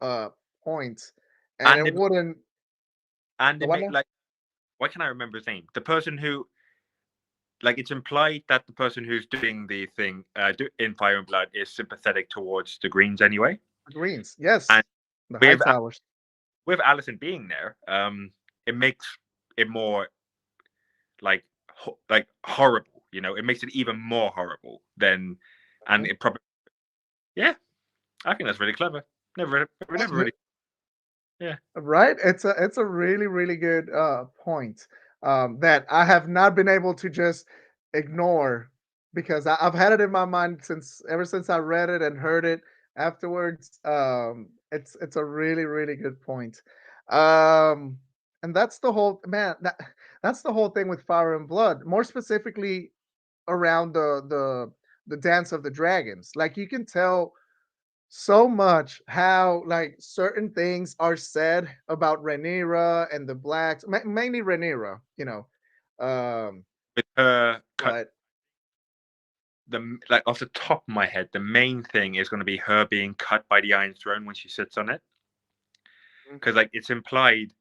point, and And it it wouldn't. and The it one made now? like, why can I remember his name? The person who, like, it's implied that the person who's doing the thing in Fire and Blood is sympathetic towards the Greens anyway. The Greens, And yes, the High with Towers. with Allison being there, it makes it more like like horrible. It makes it even more horrible than, and it probably, yeah. I think that's really clever. Never really, yeah. Right? It's a really really good point, that I have not been able to just ignore, because I've had it in my mind since, ever since I read it and heard it afterwards. It's a really really good point. Um, and that's the whole, man. That's the whole thing with Fire and Blood. More specifically, around the dance of the dragons. Like, you can tell so much how, like, certain things are said about Rhaenyra and the blacks, mainly Rhaenyra, um With her cut, but like off the top of my head, the main thing is going to be her being cut by the Iron Throne when she sits on it, because like it's implied.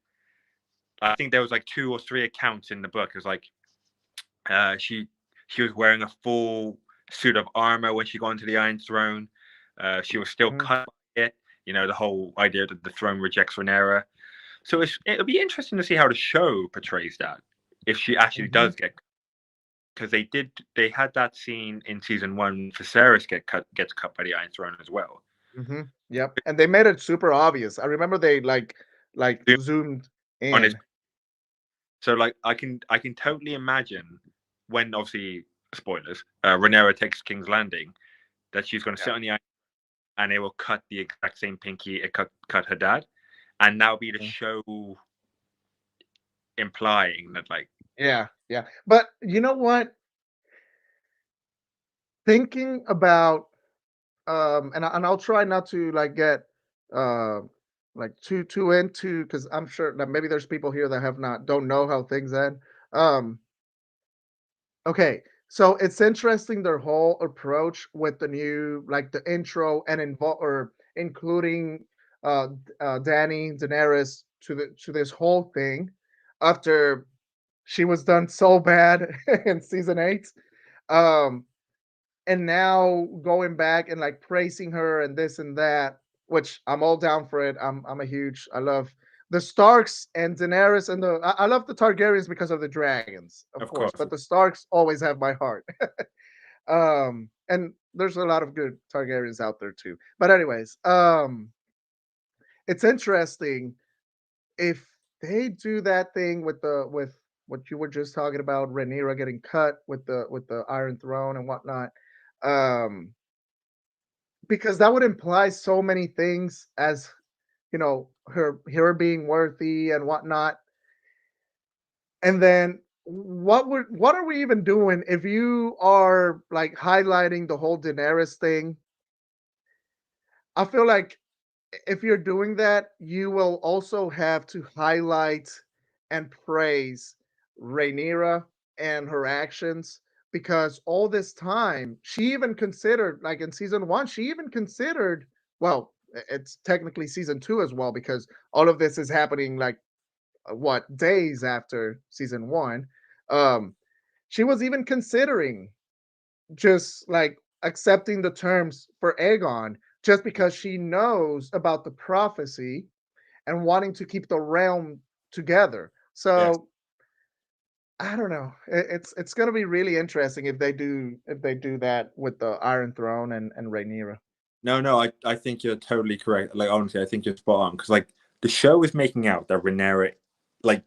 I think there was like two or three accounts in the book. It was like she was wearing a full suit of armor when she got into the Iron Throne. She was still Mhm. cut by it. You know, the whole idea that the throne rejects Rhaenyra. So it'll be interesting to see how the show portrays that if she actually Mhm. does get, because they had that scene in season one. Viserys gets cut by the Iron Throne as well. Mhm. Yep. And they made it super obvious. I remember they like Zoom zoomed on his, in. so like I can totally imagine when, obviously, spoilers, Rhaenyra takes King's Landing, that she's going to Yeah. sit on the iron and it will cut the exact same pinky it cut her dad, and that'll be the Mhm. show implying that, like, Yeah. Yeah. But you know what? Thinking about and I'll try not to like get uh like too into because I'm sure that maybe there's people here that have not don't know how things end. Um okay, so it's interesting their whole approach with the new like the intro and or including Danny Daenerys to this whole thing after she was done so bad in season 8. Um and now going back and like praising her and this and that, which I'm all down for it. I'm a huge I love the Starks and Daenerys and I love the Targaryens because of the dragons, of of course, course, but the Starks always have my heart. And there's a lot of good Targaryens out there too. But anyways, it's interesting if they do that thing with the with what you were just talking about, Rhaenyra getting cut with the Iron Throne and whatnot. Um, because that would imply so many things as her being worthy and whatnot. And then what are we even doing if you are like highlighting the whole Daenerys thing? I feel like if you're doing that, you will also have to highlight and praise Rhaenyra and her actions because all this time she even considered, like in season one, she even considered. Well, it's technically season two as well because all of this is happening like what days after season one. Um, she was even considering just like accepting the terms for Aegon just because she knows about the prophecy and wanting to keep the realm together. yes. So I don't know. It's going to be really interesting if they do that with the Iron Throne and Rhaenyra. No, no, I think you're totally correct. Like, honestly, I think you're spot on because, like, the show is making out that Rhaenyra, like,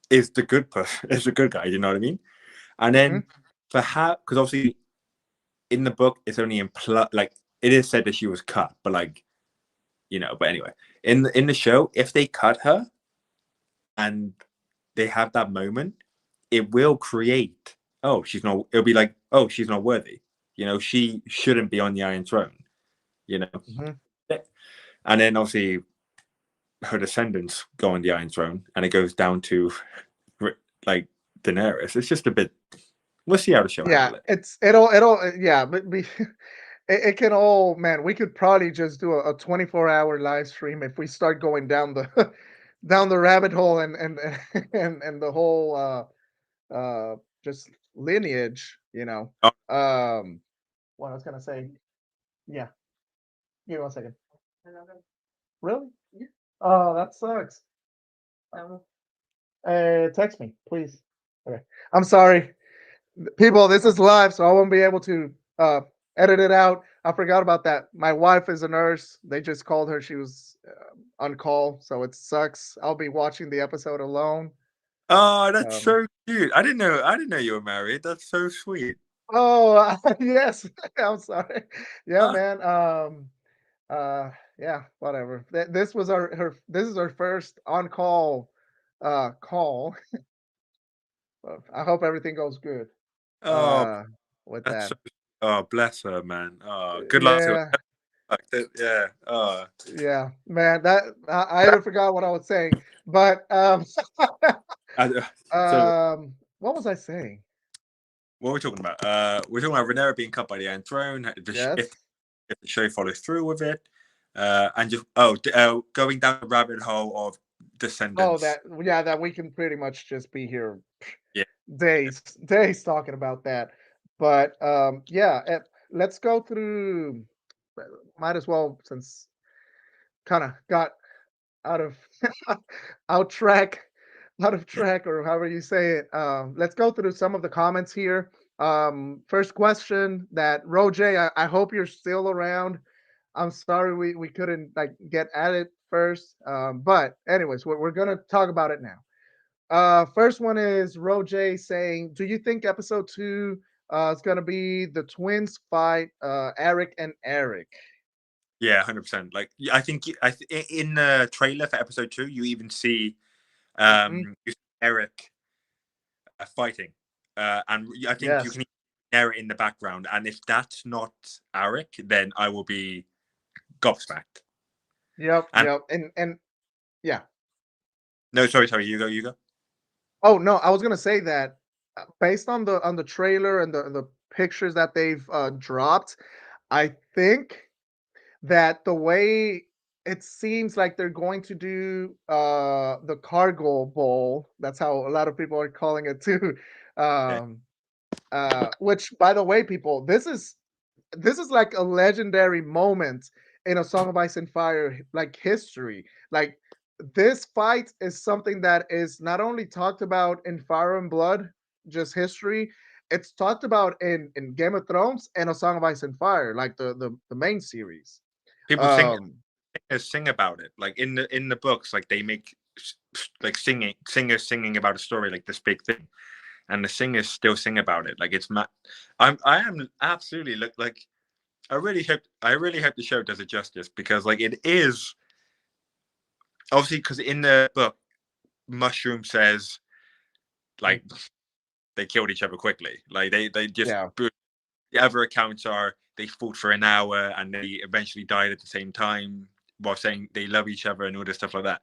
is the good person, is the good guy. You know what I mean? And Hmm. then for how, because obviously in the book it's only implied, like, it is said that she was cut, but, like, but anyway, in the show, if they cut her and they have that moment, it will create, oh, she's not. It'll be like, oh, she's not worthy. She shouldn't be on the Iron Throne. You know, Hmm. and then obviously her descendants go on the Iron Throne, and it goes down to like Daenerys. It's just a bit. We'll see how the show Yeah, handle it. it'll yeah, but it can all man. We could probably just do a 24-hour live stream if we start going down the down the rabbit hole and and the whole just lineage. Oh, What I was gonna say. Yeah, give me 1 second. Really? Yeah. Oh, that sucks. Text me, please. Okay. I'm sorry. People, this is live, so I won't be able to edit it out. I forgot about that. My wife is a nurse. They just called her. She was on call, so it sucks. I'll be watching the episode alone. oh, that's Um, so cute. I didn't know you were married. That's so sweet. oh, yes. I'm sorry. Yeah, Huh? man. Yeah, whatever. This was this is our first on call call. I hope everything goes good Oh, uh with that's that. so. Oh, bless her, man. Oh, good luck to Yeah. her. Yeah. Oh, Yeah, man, that I even forgot what I was saying, but I- so what was I saying? what are we talking about? We're talking about Rhaenyra being cut by the Iron Throne. If Yes. the show follows through with it, and just going down the rabbit hole of Oh, descendants. that yeah, that we can pretty much just be here Yeah, days talking about that. But yeah, let's go through. Might as well, since kind of got out of out track, out of track, or however you say it. Let's go through some of the comments here. First question that Roj, I hope you're still around. I'm sorry we couldn't like get at it first. But anyways, we're gonna talk about it now. First one is Roj saying, "Do you think episode two is gonna be the twins fight Eric and Eric?" Yeah, 100%. Like, I think in the trailer for episode 2, you even see Mhm. you see Eric fighting, and I think you Yes. can hear it in the background. And if that's not Eric, then I will be gobsmacked. Yep. And Yep. And yeah. no, sorry, you go. Oh no, I was gonna say that based on the trailer and the pictures that they've dropped, I think that the way it seems like they're going to do the cargo bowl. That's how a lot of people are calling it too. Yeah, Um, which, by the way, people, this is like a legendary moment in a Song of Ice and Fire like history. Like this fight is something that is not only talked about in Fire and Blood, just history. It's talked about in Game of Thrones and A Song of Ice and Fire, like the main series. people Um, sing about it. Like in the books, like they make like singers singing about a story, like this big thing, and the singers still sing about it. Like it's I am absolutely like I really hope the show does it justice, because like it is obviously, because in the book Mushroom says like they killed each other quickly. Like they just yeah, the other accounts are they fought for an hour and they eventually died at the same time while saying they love each other and all this stuff like that.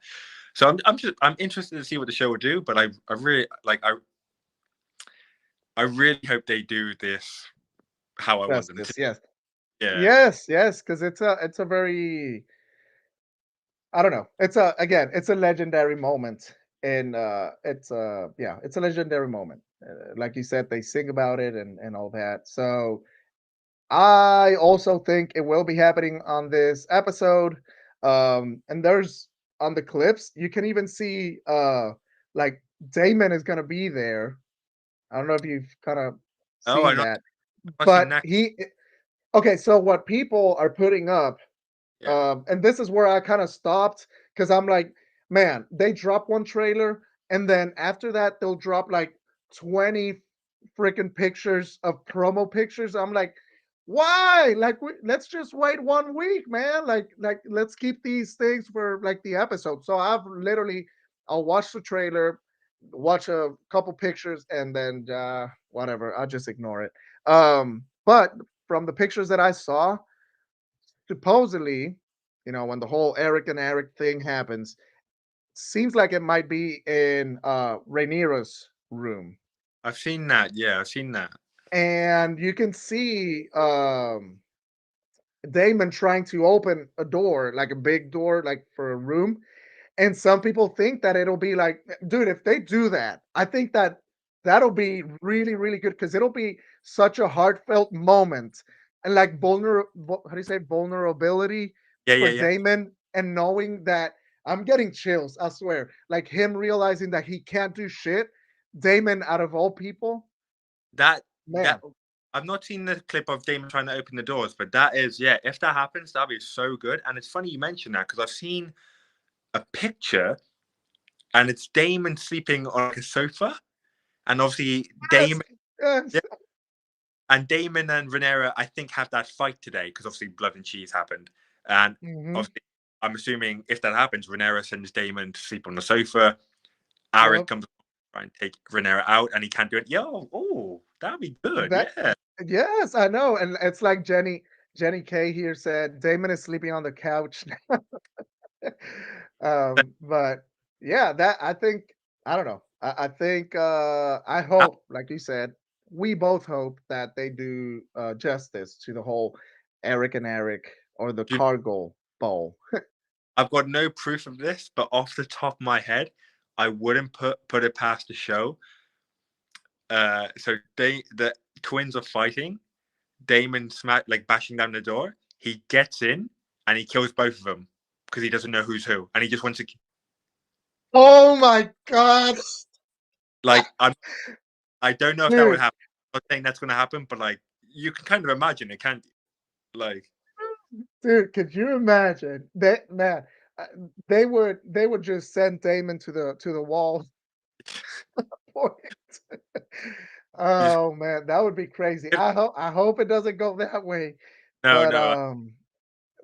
So I'm interested to see what the show will do, but I really like I really hope they do this how I want them to. justice. Yes, Yeah. yes, yes, because it's a very, I don't know. It's a, again, it's a legendary moment, and it's a, yeah, it's a legendary moment. Like you said, they sing about it and all that. So I also think it will be happening on this episode. And there's on the clips you can even see like Damon is gonna be there. I don't know if you've kind of Oh, seen that, I've seen but that. he. Okay, so what people are putting up, Yeah. and this is where I kind of stopped because I'm like, man, they drop one trailer and then after that they'll drop like 20 freaking pictures of promo pictures. I'm like, why? Like, let's just wait 1 week, man. Like let's keep these things for like the episode. So I've literally, I'll watch the trailer, watch a couple pictures, and then whatever. I'll just ignore it. But from the pictures that I saw, supposedly, when the whole Eric and Eric thing happens, seems like it might be in Rhaenyra's room. I've seen that. Yeah, I've seen that. And you can see Damon trying to open a door, like a big door, like for a room. And some people think that it'll be like, dude, if they do that, I think that that'll be really, really good because it'll be such a heartfelt moment and like how do you say vulnerability Yeah, for yeah, yeah. Damon and knowing that I'm getting chills, I swear. Like him realizing that he can't do shit. Damon, out of all people, That that man, I've not seen the clip of Damon trying to open the doors, but that is, yeah, if that happens, that'd be so good. And it's funny you mentioned that because I've seen a picture and it's Damon sleeping on like a sofa, and obviously yes, Damon, yes. yeah, and Damon and Rhaenyra, I think, have that fight today because obviously blood and cheese happened, and Hmm. obviously I'm assuming if that happens, Rhaenyra sends Damon to sleep on the sofa. Eric Yep. comes try and take Rhaenyra out, and he can't do it. Yo, oh, that'd be good. That Yeah, yes, I know. And it's like Jenny K here said Damon is sleeping on the couch. But yeah, that I think, I don't know. I think I Uh, hope, like you said, we both hope that they do justice to the whole Eric and Eric or the you cargo bowl. I've got no proof of this, but off the top of my head, I wouldn't put it past the show. So the twins are fighting. Damon like bashing down the door, he gets in and he kills both of them because he doesn't know who's who, and he just wants to. Oh my god, Like, I don't know if that would dude, happen. I'm not saying that's going to happen, but like you can kind of imagine it, can't you? Like, dude, could you imagine that, man? uh, they would just send Damon to the wall point. just Oh man, that would be crazy. I hope it doesn't go that way. no, But no.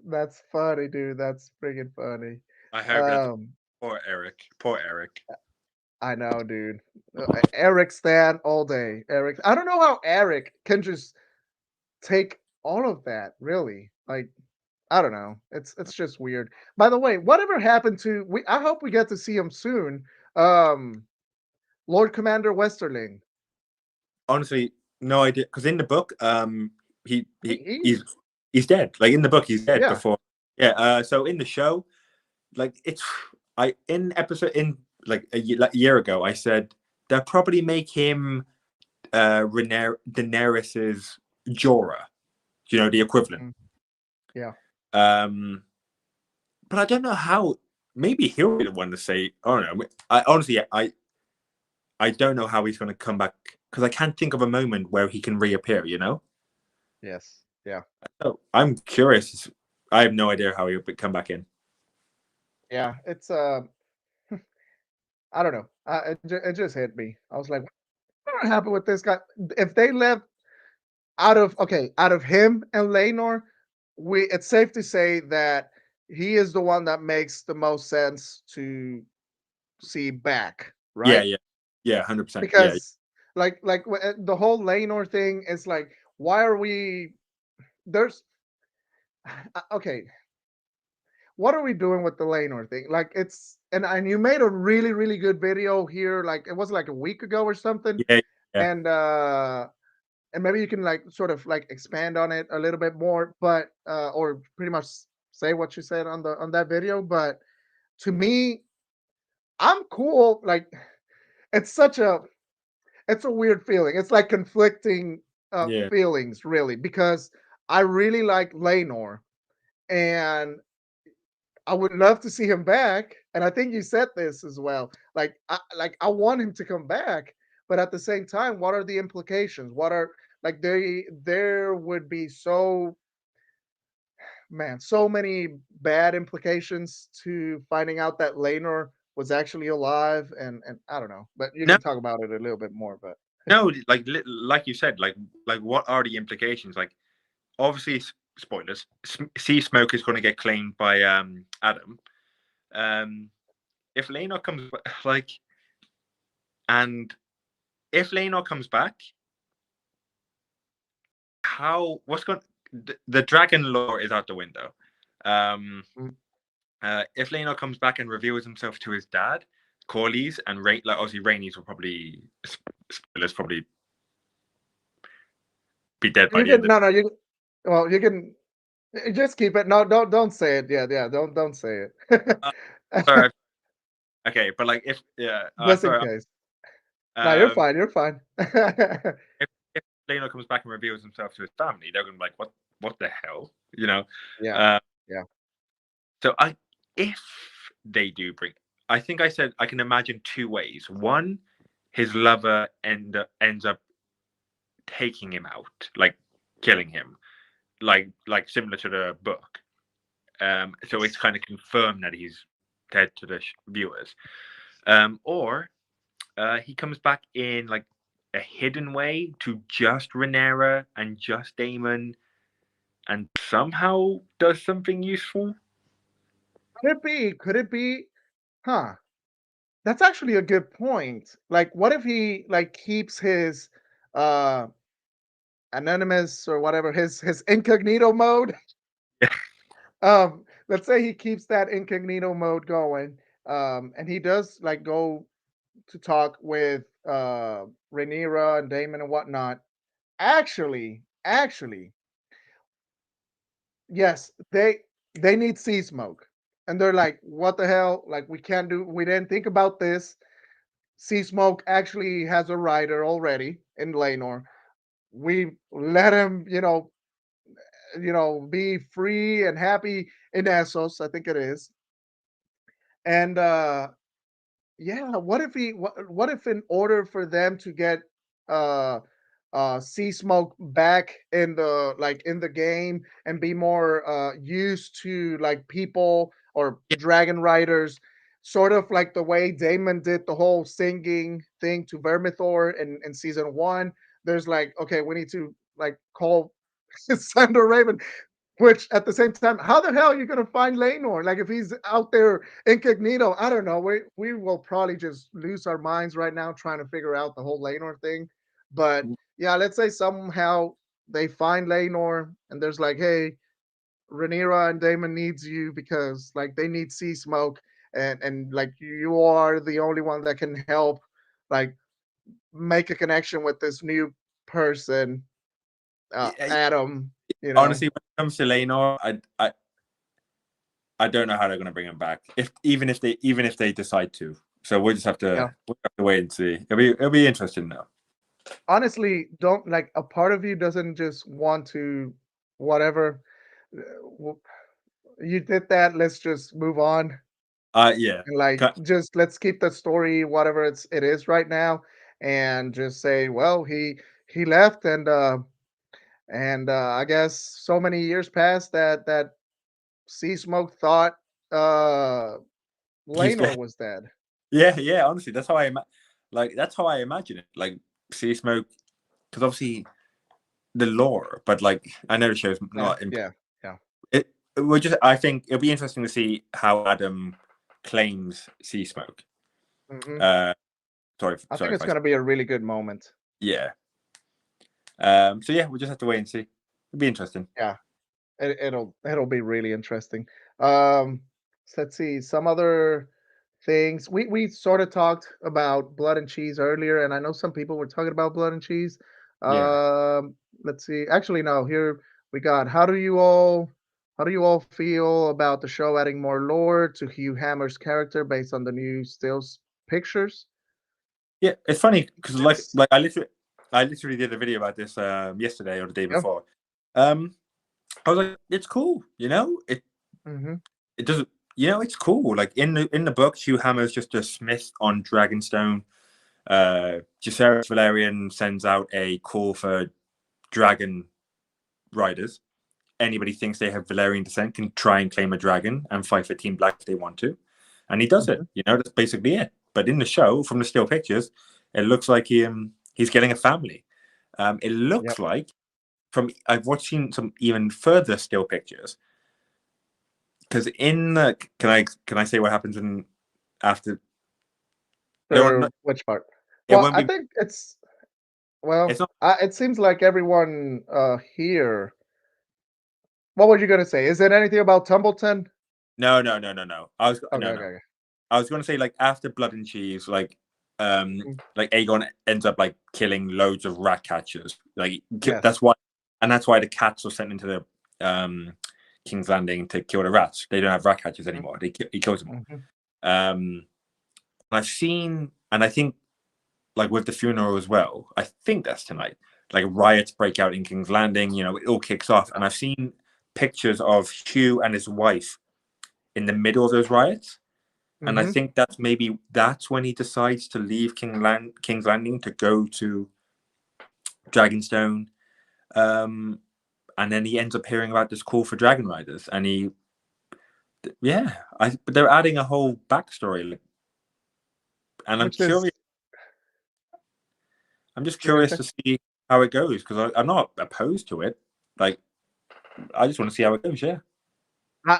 that's funny, dude. That's freaking funny. I hope that's Um, poor Eric. Poor Eric. I know, dude. Eric Stan all day. Eric. I don't know how Eric can just take all of that. Really, like I don't know. It's just weird. By the way, whatever happened to we? I hope we get to see him soon. Um, Lord Commander Westerling. Honestly, no idea. Because in the book, he, He, he he he's he's dead. Like in the book, he's dead yeah. before. Yeah. So in the show, like it's I in episode in like like a year ago, I said they'll probably make him Daenerys's Jorah. You know, the equivalent. Mhm. Yeah. Um, but I don't know how. Maybe he'll be the one to say. Oh no, I honestly, I don't know how he's going to come back because I can't think of a moment where he can reappear. You know. Yes. Yeah. So I'm curious. I have no idea how he'll come back in. Yeah. It's I don't know. It just hit me. I was like, what happened with this guy? If they left out of him and Lenor, we it's safe to say that he is the one that makes the most sense to see back, Yeah, right? yeah, yeah, 100%. Yeah, Because the whole Lenor thing is like, why are we there's okay, what are we doing with the Lanor thing? Like it's and you made a really really good video here. Like it was like a week ago or something, yeah, yeah. and maybe you can like sort of like expand on it a little bit more, but or pretty much say what you said on that video. But to me, I'm cool. Like it's such a it's a weird feeling. It's like conflicting Yeah. feelings, really, because I really like Lanor and I would love to see him back, and I think you said this as well. I want him to come back, but at the same time, what are the implications? What are like there would be so many bad implications to finding out that Lanor was actually alive, and I don't know, but you No, can talk about it a little bit more. But no, like you said, like what are the implications? Like obviously, spoilers. Sea Smoke is going to get claimed by Adam. Um, if Lena comes like, and if Lena comes back, how what's going the dragon lore is out the window. Um, mm, if Lena comes back and reveals himself to his dad, Corlys and Rain, like obviously Rhaenys will probably spoilers probably be dead by you the end can of. no no you well you can just keep it. No, don't say it. Yeah, don't say it. Sorry, okay, but like if yeah, Just in sorry. case. No, you're Um, fine. You're fine. if Lena comes back and reveals himself to his family, they're gonna be like, what the hell, you know? Yeah, Uh, yeah. so if they do bring, I think I said I can imagine two ways. One, his lover ends up taking him out, like killing him, like similar to the book. So it's Yes. kind of confirmed that he's dead to the viewers. Or he comes back in like a hidden way to just Rhaenyra and just Daemon, and somehow does something useful. Could it be? Could it be? Huh. That's actually a good point. Like, what if he like keeps his uh anonymous or whatever his incognito mode? Let's say he keeps that incognito mode going. And he does like go to talk with Rhaenyra and Damon and whatnot. Actually, yes, they need sea smoke. And they're like, what the hell? Like we didn't think about this. Sea Smoke actually has a rider already in Lenor. we let him, be free and happy in Essos, I think it is. And yeah, what if in order for them to get uh sea smoke back in the in the game and be more used to like people or Yeah, dragon riders, sort of like the way Damon did the whole singing thing to Vermithor in season one. There's like, okay, we need to like call Sandor Raven. Which at the same time, how the hell are you gonna find Lenor? Like if he's out there incognito, I don't know. We will probably just lose our minds right now trying to figure out the whole Lenor thing. But yeah, let's say somehow they find Lenor and there's like, hey, Rhaenyra and Damon needs you because like they need sea smoke and like you are the only one that can help like make a connection with this new person, yeah, Adam, honestly, when it comes to Lenor, I don't know how they're going to bring him back. If even if they decide to, so yeah. we'll have to wait and see. It'll be interesting now. Honestly, don't like a part of you doesn't just want to whatever you did that, let's just move on Yeah, and like just let's keep the story whatever it is right now and just say, well, he left and I guess so many years passed that Sea Smoke thought uh he's Lanor was dead. yeah. Honestly, that's how I imagine it. Like Sea Smoke, because obviously the lore, but like I know the show's Yeah, not. yeah, yeah. It we're just. I think it'll be interesting to see how Adam claims Sea Smoke. Hmm. Uh, I think sorry if it's I. gonna be a really good moment. Yeah. So yeah, we'll just have to wait and see. It'll be interesting. Yeah. It'll be really interesting. Um, so let's see some other things. We sort of talked about Blood and Cheese earlier, and I know some people were talking about Blood and Cheese. Yeah. Let's see. Actually, no. Here we got. How do you all feel about the show adding more lore to Hugh Hammer's character based on the new stills pictures? Yeah, it's funny because It's I literally did a video about this yesterday or the day yeah. before. Um, I was like, it's cool, Hmm. it doesn't, it's cool. Like in the book, Hugh Hammer's just dismissed on Dragonstone. Jacaerys Valerian sends out a call for dragon riders. Anybody thinks they have Valerian descent can try and claim a dragon and fight for Team Black if they want to, and he does Hmm. it. That's basically it. But in the show, from the still pictures, it looks like he's getting a family. It looks Yep. like from I've watched some even further still pictures because in the can I say what happens in after there won't For which part? it Well, won't I be think it's not it seems like everyone here. What were you gonna say? Is it anything about Tumbleton? no I was Okay, no okay, no okay. I was going to say like after Blood and Cheese, Mm, like Aegon ends up like killing loads of rat catchers. Like yes. that's why, and that's why the cats were sent into the King's Landing to kill the rats. They don't have rat catchers Mhm, anymore. He kills them all. mhm, Um, I've seen, and I think like with the funeral as well. I think that's tonight. Like riots break out in King's Landing. It all kicks off, yeah, and I've seen pictures of Hugh and his wife in the middle of those riots. And I mhm. think that's when he decides to leave King's Landing to go to Dragonstone. Um, and then he ends up hearing about this call for Dragon Riders, and but they're adding a whole backstory, and Which is I'm just you're gonna curious say? to see how it goes because I'm not opposed to it. Like, I just want to see how it goes. Yeah,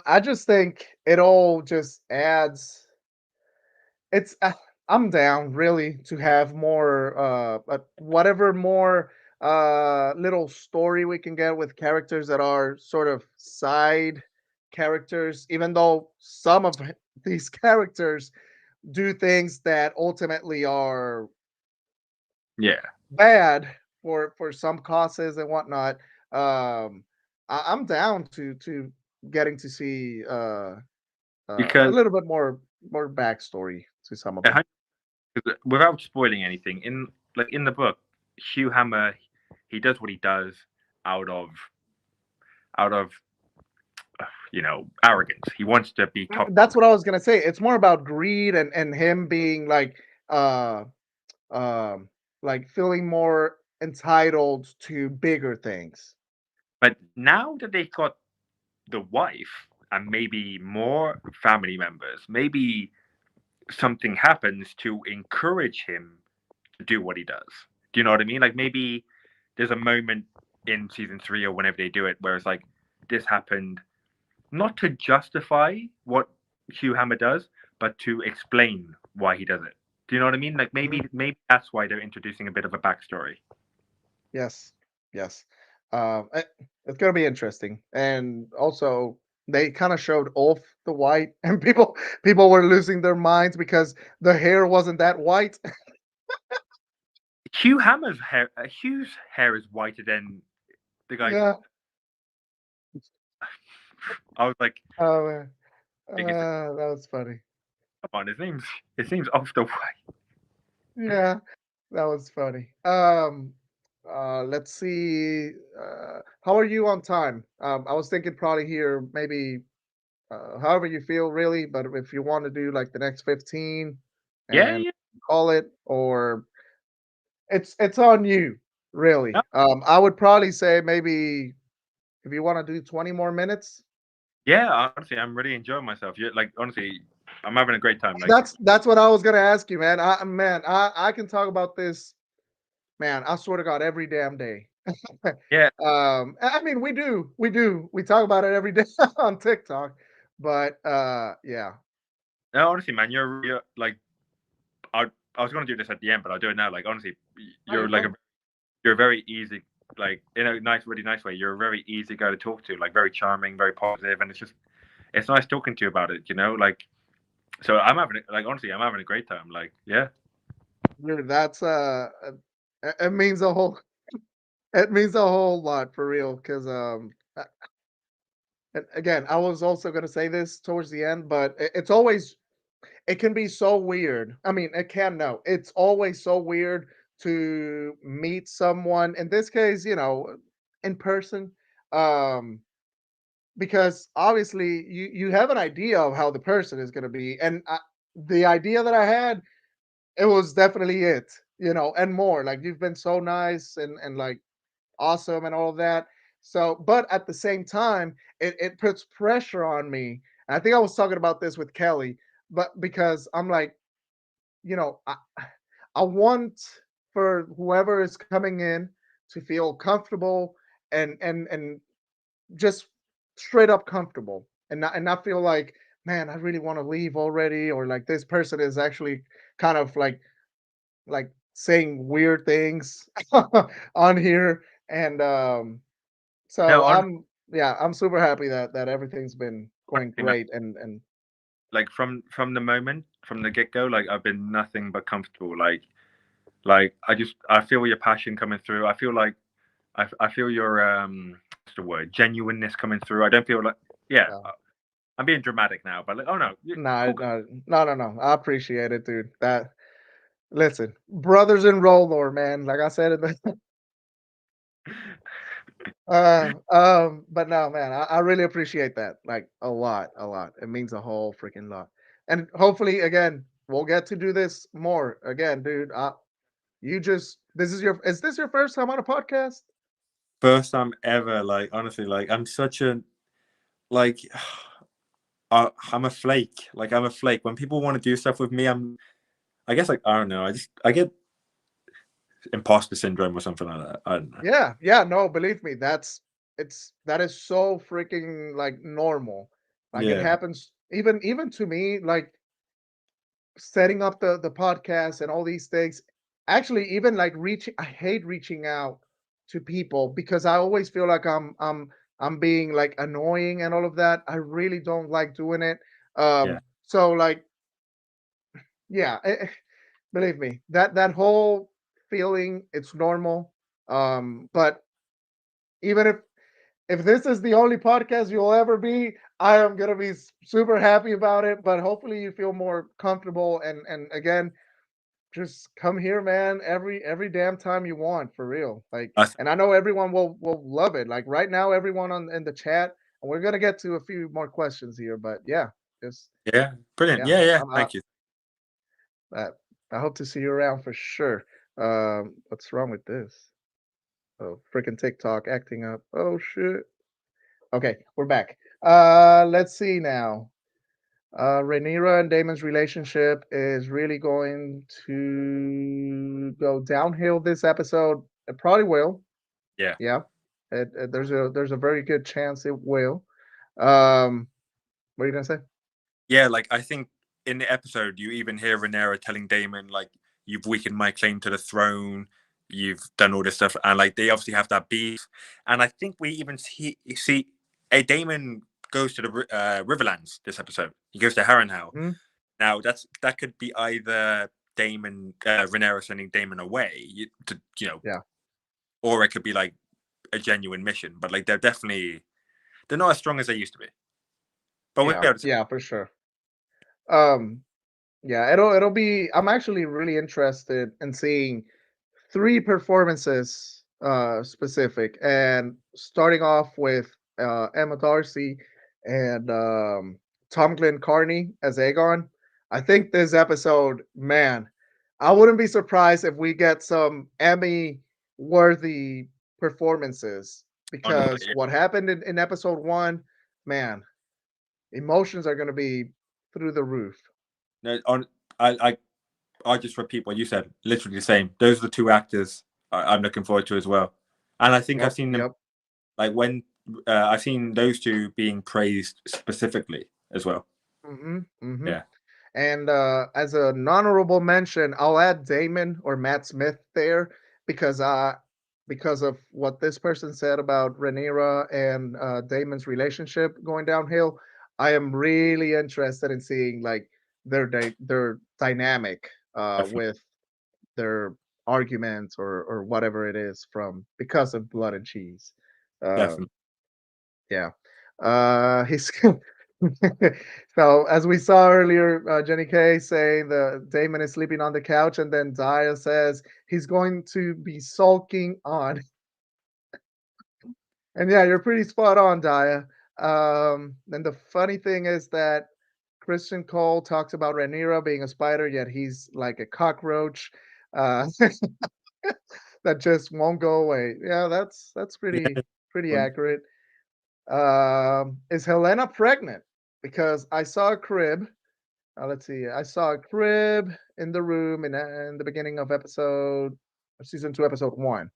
I just think it all just adds. It's I'm down really to have more whatever more little story we can get with characters that are sort of side characters, even though some of these characters do things that ultimately are yeah. bad for some causes and whatnot. Um, I'm down to getting to see a Because little bit more backstory to some of them. without spoiling anything, in the book, Hugh Hammer. he does what he does out of out of arrogance. He wants to be top. That's what I was gonna say. It's more about greed and him being uh um like feeling more entitled to bigger things. But now that they got the wife and maybe more family members, maybe something happens to encourage him to do what he does. Do you know what I mean? Like maybe there's a moment in season 3 or whenever they do it where it's like this happened not to justify what Hugh Hammer does, but to explain why he does it. Do you know what I mean? Like Mhm. maybe that's why they're introducing a bit of a backstory. Yes, yes. It's gonna be interesting, and also they kind of showed off the white, and people were losing their minds because the hair wasn't that white. Hugh's hair is whiter than the guy's. Yeah. I was like, Oh man, biggest. that was funny. Come on, his name's off the white. Yeah, that was funny. Let's see. How are you on time? I was thinking probably here maybe however you feel really, but if you want to do like the next 15 Yeah, and yeah, call it, or it's on you no, really. I would probably say maybe if you want to do 20 more minutes. yeah. Honestly, I'm really enjoying myself. Yeah, like honestly, I'm having a great time. Like, That's what I was gonna ask you, man. I can talk about this, man. I swear to God, every damn day. yeah, I mean, we talk about it every day on TikTok, but yeah, no, honestly, man, you're like, I, I was gonna do this at the end, but I'll do it now. Like, honestly, no, you're you're like fine. you're very easy, like in a nice, really nice way. You're a very easy guy to talk to, like very charming, very positive, and it's nice talking to you about it. Like so I'm having like honestly, I'm having a great time. Like, yeah, Dude, that's it means a whole it means a whole lot for real. Because and again, I was also gonna say this towards the end, but it's always it can be so weird. I mean, it can no. It's always so weird to meet someone. In this case, in person. Um, because obviously you have an idea of how the person is going to be, and the idea that I had, it was definitely it, and more. Like you've been so nice and like awesome and all of that. So, but at the same time, it puts pressure on me. And I think I was talking about this with Kelly, but because I'm like, I want for whoever is coming in to feel comfortable and just straight up comfortable and not feel like, man, I really want to leave already, or like this person is actually kind of like saying weird things on here. And no, so I'm super happy that everything's been going honestly, man, great and like from the moment, from the get go, like I've been nothing but comfortable. Like I feel your passion coming through. I feel like I feel your what's the word, genuineness coming through. I don't feel like yeah. uh, I'm being dramatic now, but like, oh no, no, cool. no, no, no, no. I appreciate it, dude. That listen, brothers in Rollor, man. Like I said in the but no, man, I really appreciate that. Like a lot, a lot. It means a whole freaking lot. And hopefully, again, we'll get to do this more again, dude. Is this your first time on a podcast? First time ever. Like honestly, like I'm such a like I'm a flake. Like I'm a flake. When people want to do stuff with me, I guess like I don't know. I get imposter syndrome or something like that. I don't know. Yeah, yeah, no, believe me, that is so freaking like normal. Like it Yeah, happens even to me, like setting up the podcast and all these things. Actually, even like reaching I hate reaching out to people because I always feel like I'm being like annoying and all of that. I really don't like doing it. yeah. So like yeah, believe me, that whole feeling, it's normal. But even if this is the only podcast you'll ever be, I am gonna be super happy about it. But hopefully you feel more comfortable and again, just come here, man, every damn time you want, for real. Like, I th- and I know everyone will love it. Like right now, everyone on in the chat, and we're gonna get to a few more questions here, but yeah, just yeah, brilliant. yeah, Yeah, yeah. I'm Thank you. I, I hope to see you around for sure. What's wrong with this? Oh, freaking TikTok acting up. Oh shit. Okay, we're back. Let's see now. Rhaenyra and Damon's relationship is really going to go downhill this episode. It probably will. Yeah. Yeah, there's a very good chance it will. Um, what are you gonna say? Yeah, like I think in the episode you even hear Rhaenyra telling Daemon like, "You've weakened my claim to the throne. You've done all this stuff," and like they obviously have that beef. And I think we even see a Daemon goes to the Riverlands this episode. He goes to Harrenhal. Mhm. Now that could be either Daemon Rhaenyra sending Daemon away to Yeah, or it could be like a genuine mission. But like they're not as strong as they used to be. But we'll be yeah, able to see. yeah, for sure. Um, yeah, it'll be. I'm actually really interested in seeing three performances specific, and starting off with Emma Darcy and Tom Glenn Carney as Aegon. I think this episode, man, I wouldn't be surprised if we get some Emmy worthy performances, Honestly, because what happened in episode one, man, emotions are going to be through the roof. no, I just repeat what you said. Literally the same. Those are the two actors I'm looking forward to as well. And I think I've Yep, seen them yep. like when I've seen those two being praised specifically as well. Hmm, hmm. Yeah, And as an honorable mention, I'll add Damon or Matt Smith there, because because of what this person said about Rhaenyra and Damon's relationship going downhill. I am really interested in seeing like their dynamic definitely, with their arguments or whatever it is from because of Blood and Cheese. Um, definitely. yeah. He's so as we saw earlier, Jenny K saying the Damon is sleeping on the couch, and then Daya says he's going to be sulking on. And yeah, you're pretty spot on, Daya. And the funny thing is that Christian Cole talks about Rhaenyra being a spider, yet he's like a cockroach that just won't go away. Yeah, that's Yeah. pretty accurate. Is Helena pregnant? Because I saw a crib. Let's see. I saw a crib in the room in the beginning of season two, episode one.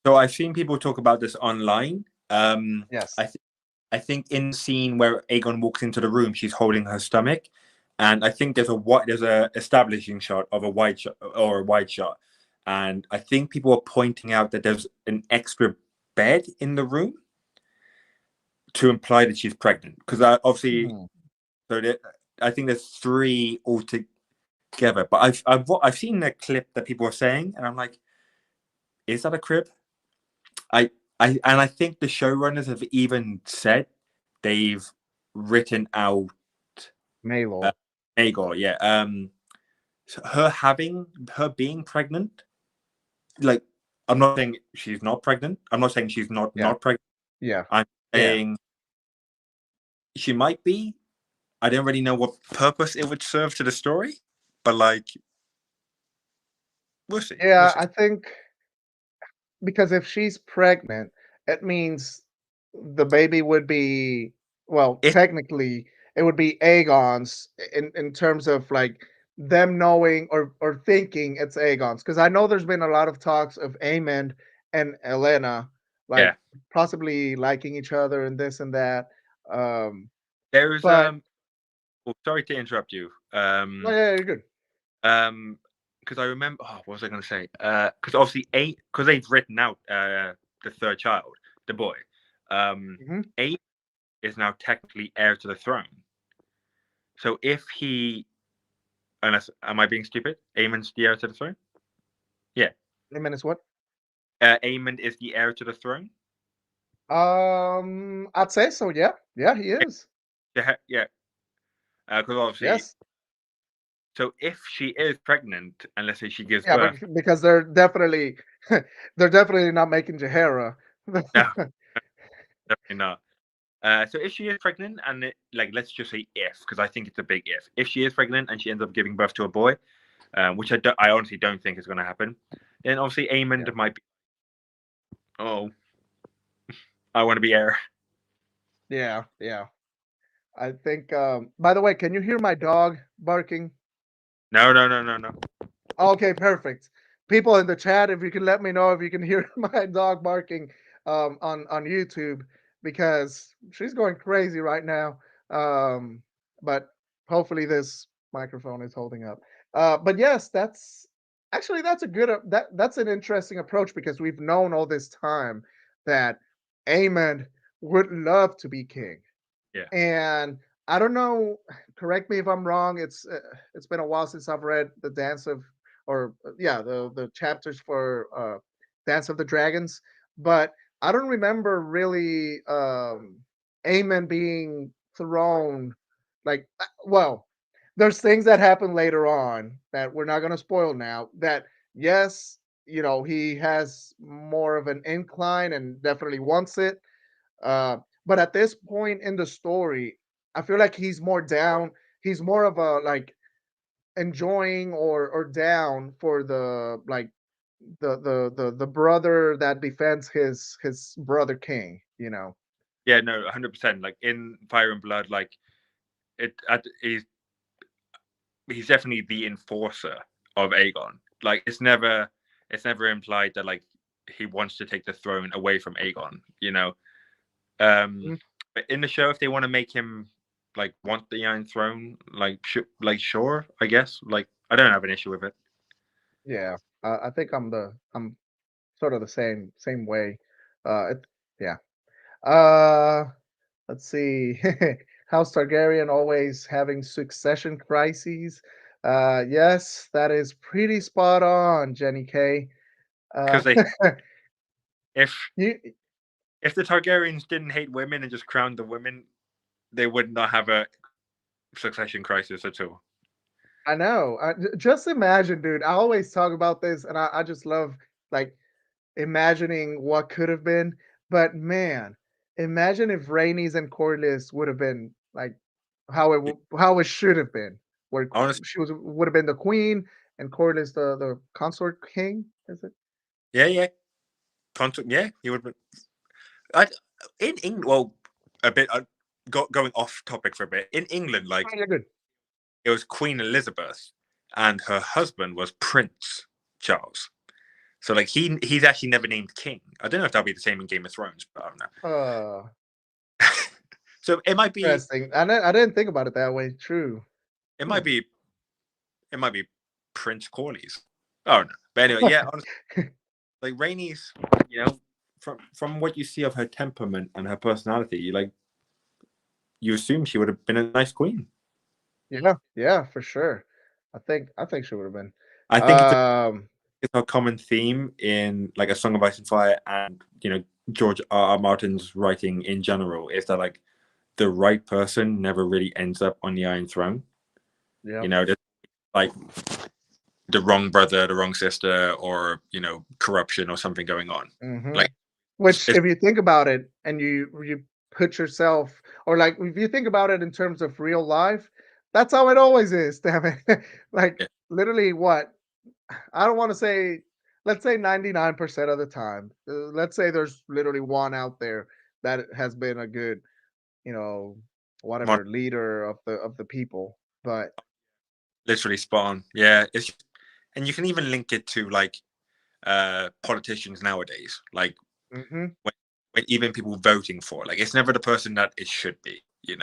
So I've seen people talk about this online. Yes. I think in the scene where Aegon walks into the room, she's holding her stomach, and I think there's a establishing shot of a wide shot or a wide shot, and I think people are pointing out that there's an extra bed in the room to imply that she's pregnant because obviously Mhm. so I think there's three altogether. But I've seen the clip that people are saying, and I'm like, is that a crib? I I think the showrunners have even said they've written out uh, Maylor. Aegor, yeah. So her being pregnant, like I'm not saying she's not pregnant. I'm not saying she's Yeah. not pregnant. Yeah. I'm Yeah. saying she might be. I don't really know what purpose it would serve to the story, but like we'll see. We'll Yeah. see. I think because if she's pregnant, it means the baby would be, well, It, technically it would be Aegon's in terms of like them knowing or thinking it's Aegon's, because I know there's been a lot of talks of Aemond and Elena yeah. like possibly liking each other and this and that. Um, There's but oh, sorry to interrupt you. oh yeah, you're good. Because I remember. Oh, what was I going to say? Because obviously eight, because they've written out the third child, the boy. Hmm. Eight is now technically heir to the throne. So if he, unless am I being stupid? Aemon's the heir to the throne. Yeah, Aemond is what? Aemon is the heir to the throne. I'd say so. Yeah, yeah, he is. Yeah, yeah. Because obviously Yes. So if she is pregnant, and let's say she gives Yeah, birth, because they're definitely they're definitely not making Jahara. no, definitely not. So if she is pregnant, and like let's just say if, because I think it's a big if. If she is pregnant and she ends up giving birth to a boy, which I honestly don't think is going to happen, then obviously Yeah, Aemond might be. Oh, I want to be heir. yeah, yeah. I think. By the way, can you hear my dog barking? No, no, no, no, no. Okay, perfect. People in the chat, if you can let me know if you can hear my dog barking on YouTube because she's going crazy right now. Um, but hopefully this microphone is holding up. But yes, that's a good that's an interesting approach because we've known all this time that Aemon would love to be king. Yeah, And I don't know, correct me if I'm wrong. It's been a while since I've read the Dance of or yeah, the chapters for Dance of the Dragons, but I don't remember really Aemon being thrown like well, there's things that happen later on that we're not going to spoil now that yes, he has more of an incline and definitely wants it, but at this point in the story, I feel like he's more down. He's more of a like enjoying or down for the like the brother that defends his brother king. yeah, no, 100%. Like in Fire and Blood, like he's definitely the enforcer of Aegon. Like it's never implied that like he wants to take the throne away from Aegon. Um, Mm, but in the show, if they want to make him like want the Iron Throne, like sure, I guess. Like I don't have an issue with it. yeah, I think I'm sort of the same way. Yeah. Uh, let's see. House Targaryen always having succession crises. Yes, that is pretty spot on, Jenny K. Uh, Because they if you, if the Targaryens didn't hate women and just crowned the women, they would not have a succession crisis at all. I know. Just imagine, dude. I always talk about this, and I just love like imagining what could have been. But man, imagine if Rhaenys and Corlys would have been like how it should have been, where Honestly, she would have been the queen and Corlys the consort king. Is it? yeah, yeah, yeah, he would. I in England, well, a bit going off topic for a bit. In England, Oh, like you're good. it was Queen Elizabeth, and her husband was Prince Charles. So like he's actually never named king. I don't know if that'll be the same in Game of Thrones, but I don't know. Uh, So it might be, Interesting. I didn't think about it that way. True. it Hmm. might be, it might be Prince Corlys. Oh no, but anyway, yeah. Honestly, like Rhaenys, from what you see of her temperament and her personality, you assume she would have been a nice queen. Yeah, yeah, for sure. I think she would have been. I think Um, it's a common theme in like A Song of Ice and Fire and George R. R. Martin's writing in general is that like the right person never really ends up on the Iron Throne. yeah. There's like the wrong brother, the wrong sister, or corruption or something going on. Hmm. Like Which, it's if you think about it, and you put yourself, or like if you think about it in terms of real life, that's how it always is. Damn it! Like yeah, literally, what I don't want to say. Let's say 99% of the time. Let's say there's literally one out there that has been a good, you know, mon- whatever leader of the people. But literally spot on. Yeah, and you can even link it to like politicians nowadays. Like mhm. when, when even people voting for, like it's never the person that it should be. It's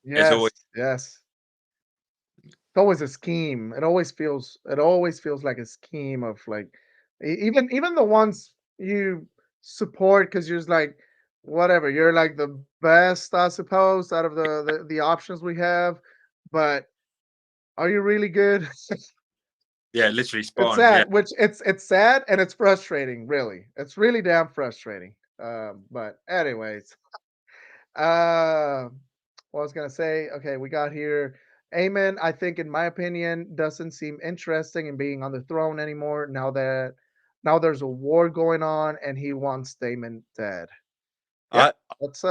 Yes, always yes. It's always a scheme. It always feels like a scheme of like even the ones you support because you're just like whatever, you're like the best, I suppose, out of the options we have. But are you really good? yeah, literally It's spot on. Yeah, sad, which it's sad and it's frustrating, really. It's really damn frustrating. But anyways, what I was gonna say, okay, we got here. Aemon, I think, in my opinion, doesn't seem interesting in being on the throne anymore now there's a war going on and he wants Daemon dead. Yeah, I that's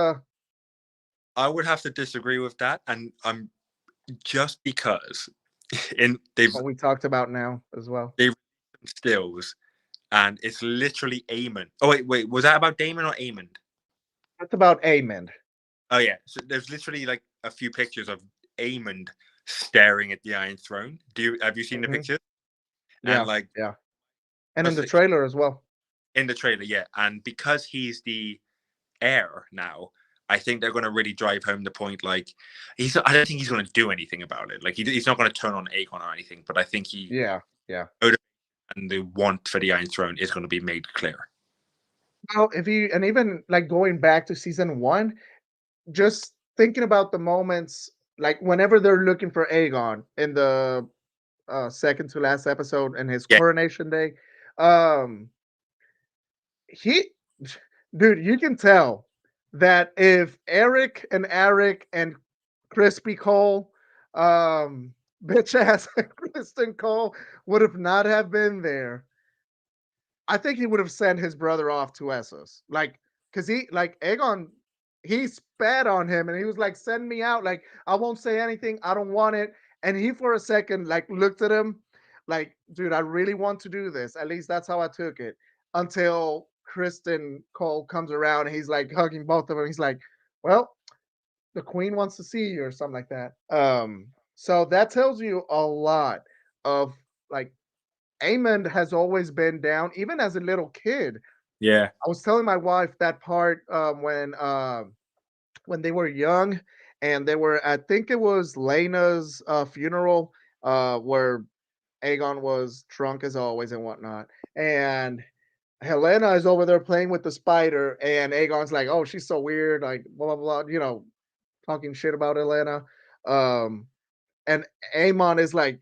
I would have to disagree with that, and I'm just because in they've what we talked about now as well. they stills and it's literally Aemon. Oh wait, was that about Damon or Aemon? That's about Aemon. Oh yeah, so there's literally like a few pictures of Aemon staring at the Iron Throne. Have you seen the Mhm. pictures? And Yeah, like yeah. And in the trailer as well. in the trailer, yeah, and because he's the heir now, I think they're going to really drive home the point. Like, I don't think he's going to do anything about it. Like, he's not going to turn on Aegon or anything. But I think Yeah, yeah. and the want for the Iron Throne is going to be made clear. Well, if you and even like going back to season one, just thinking about the moments like whenever they're looking for Aegon in the second to last episode and his Yeah, coronation day, um, he, dude, you can tell that if Eric and Crispy Cole, bitch ass Kristen Cole would have not have been there, I think he would have sent his brother off to Essos. Like, cause he like Aegon, he spat on him and he was like, send me out. Like, I won't say anything. I don't want it. And he for a second like looked at him like, dude, I really want to do this. At least that's how I took it. Until Kristen Cole comes around and he's like hugging both of them. He's like, well, the queen wants to see you or something like that. So that tells you a lot of like Amond has always been down, even as a little kid. yeah, I was telling my wife that part when they were young, and they were. I think it was Lena's funeral, where Aegon was drunk as always and whatnot, and Helena is over there playing with the spider, and Aegon's like, "Oh, she's so weird," like blah blah blah, talking shit about Helena. Um, and Aemon is like,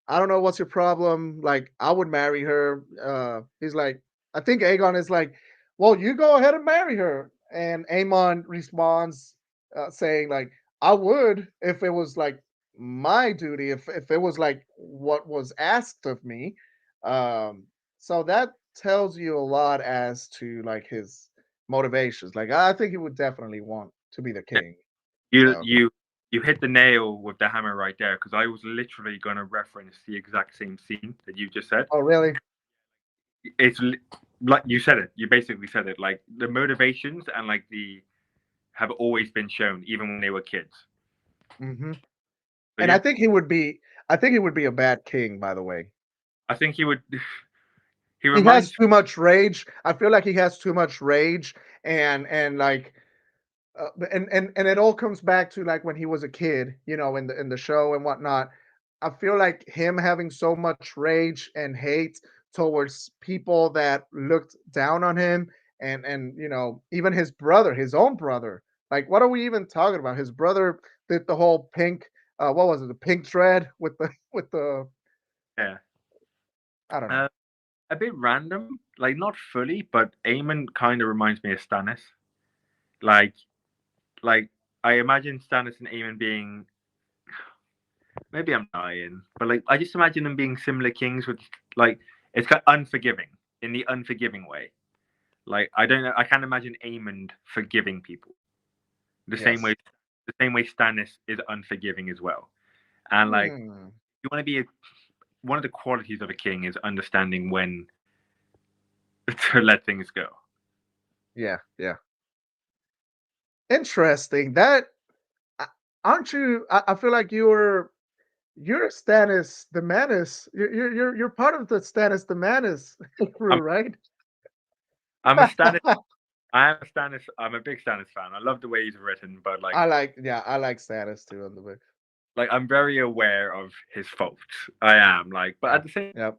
I don't know what's your problem. Like, I would marry her. He's like, I think Aegon is like, well, you go ahead and marry her. And Aemon responds, saying, like, I would if it was like my duty, if it was like what was asked of me. Um, so that tells you a lot as to like his motivations. Like, I think he would definitely want to be the yeah. king. You So, you you hit the nail with the hammer right there because I was literally going to reference the exact same scene that you just said. oh, really? It's like you said it. You basically said it. Like the motivations and like the have always been shown even when they were kids. Hmm. So And yeah, I think he would be a bad king, by the way. I think he would. He He has reminds. too much rage. I feel like he has too much rage and like and it all comes back to like when he was a kid, in the show and whatnot. I feel like him having so much rage and hate towards people that looked down on him and even his brother, his own brother. Like, what are we even talking about? His brother did the whole pink what was it, the pink thread with the with the Yeah. I don't know. Uh, a bit random, like not fully, but Eamon kind of reminds me of Stannis. Like, like I imagine Stannis and Eamon being. Maybe I'm lying, but like I just imagine them being similar kings with like it's kind of unforgiving in the unforgiving way. Like I don't know, I can't imagine Aemond forgiving people the same Yes. way Stannis is unforgiving as well. And like Hmm. you want to be one of the qualities of a king is understanding when to let things go. Yeah, yeah. Interesting. That a aren't you I feel like you're Stannis the Manus. You're part of the Stannis the Manus crew, I'm right? I'm a Stannis. I am a Stannis. I'm a big Stannis fan. I love the way he's written, but I like Stannis too on the book. I'm very aware of his faults. I am like, but Yeah. at the same Yep.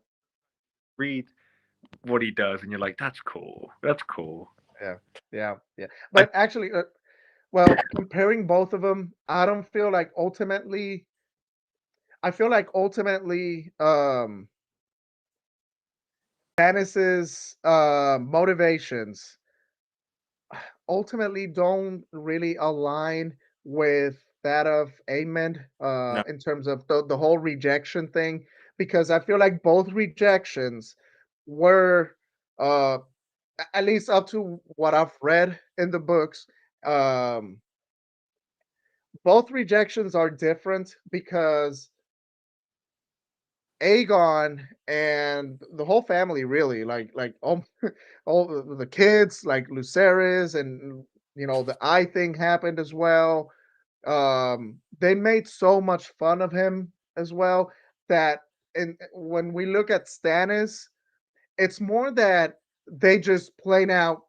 read what he does, and you're like, that's cool. That's cool. Yeah. Yeah. Yeah. I, But actually, well, comparing both of them, I don't feel like ultimately. I feel like ultimately, Stannis's motivations ultimately don't really align with that of Amen No, in terms of the whole rejection thing, because I feel like both rejections were uh at least up to what I've read in the books, um both rejections are different because Aegon and the whole family really like all the kids like Lucerys and the eye thing happened as well. They made so much fun of him as well that and when we look at Stannis, it's more that they just plain out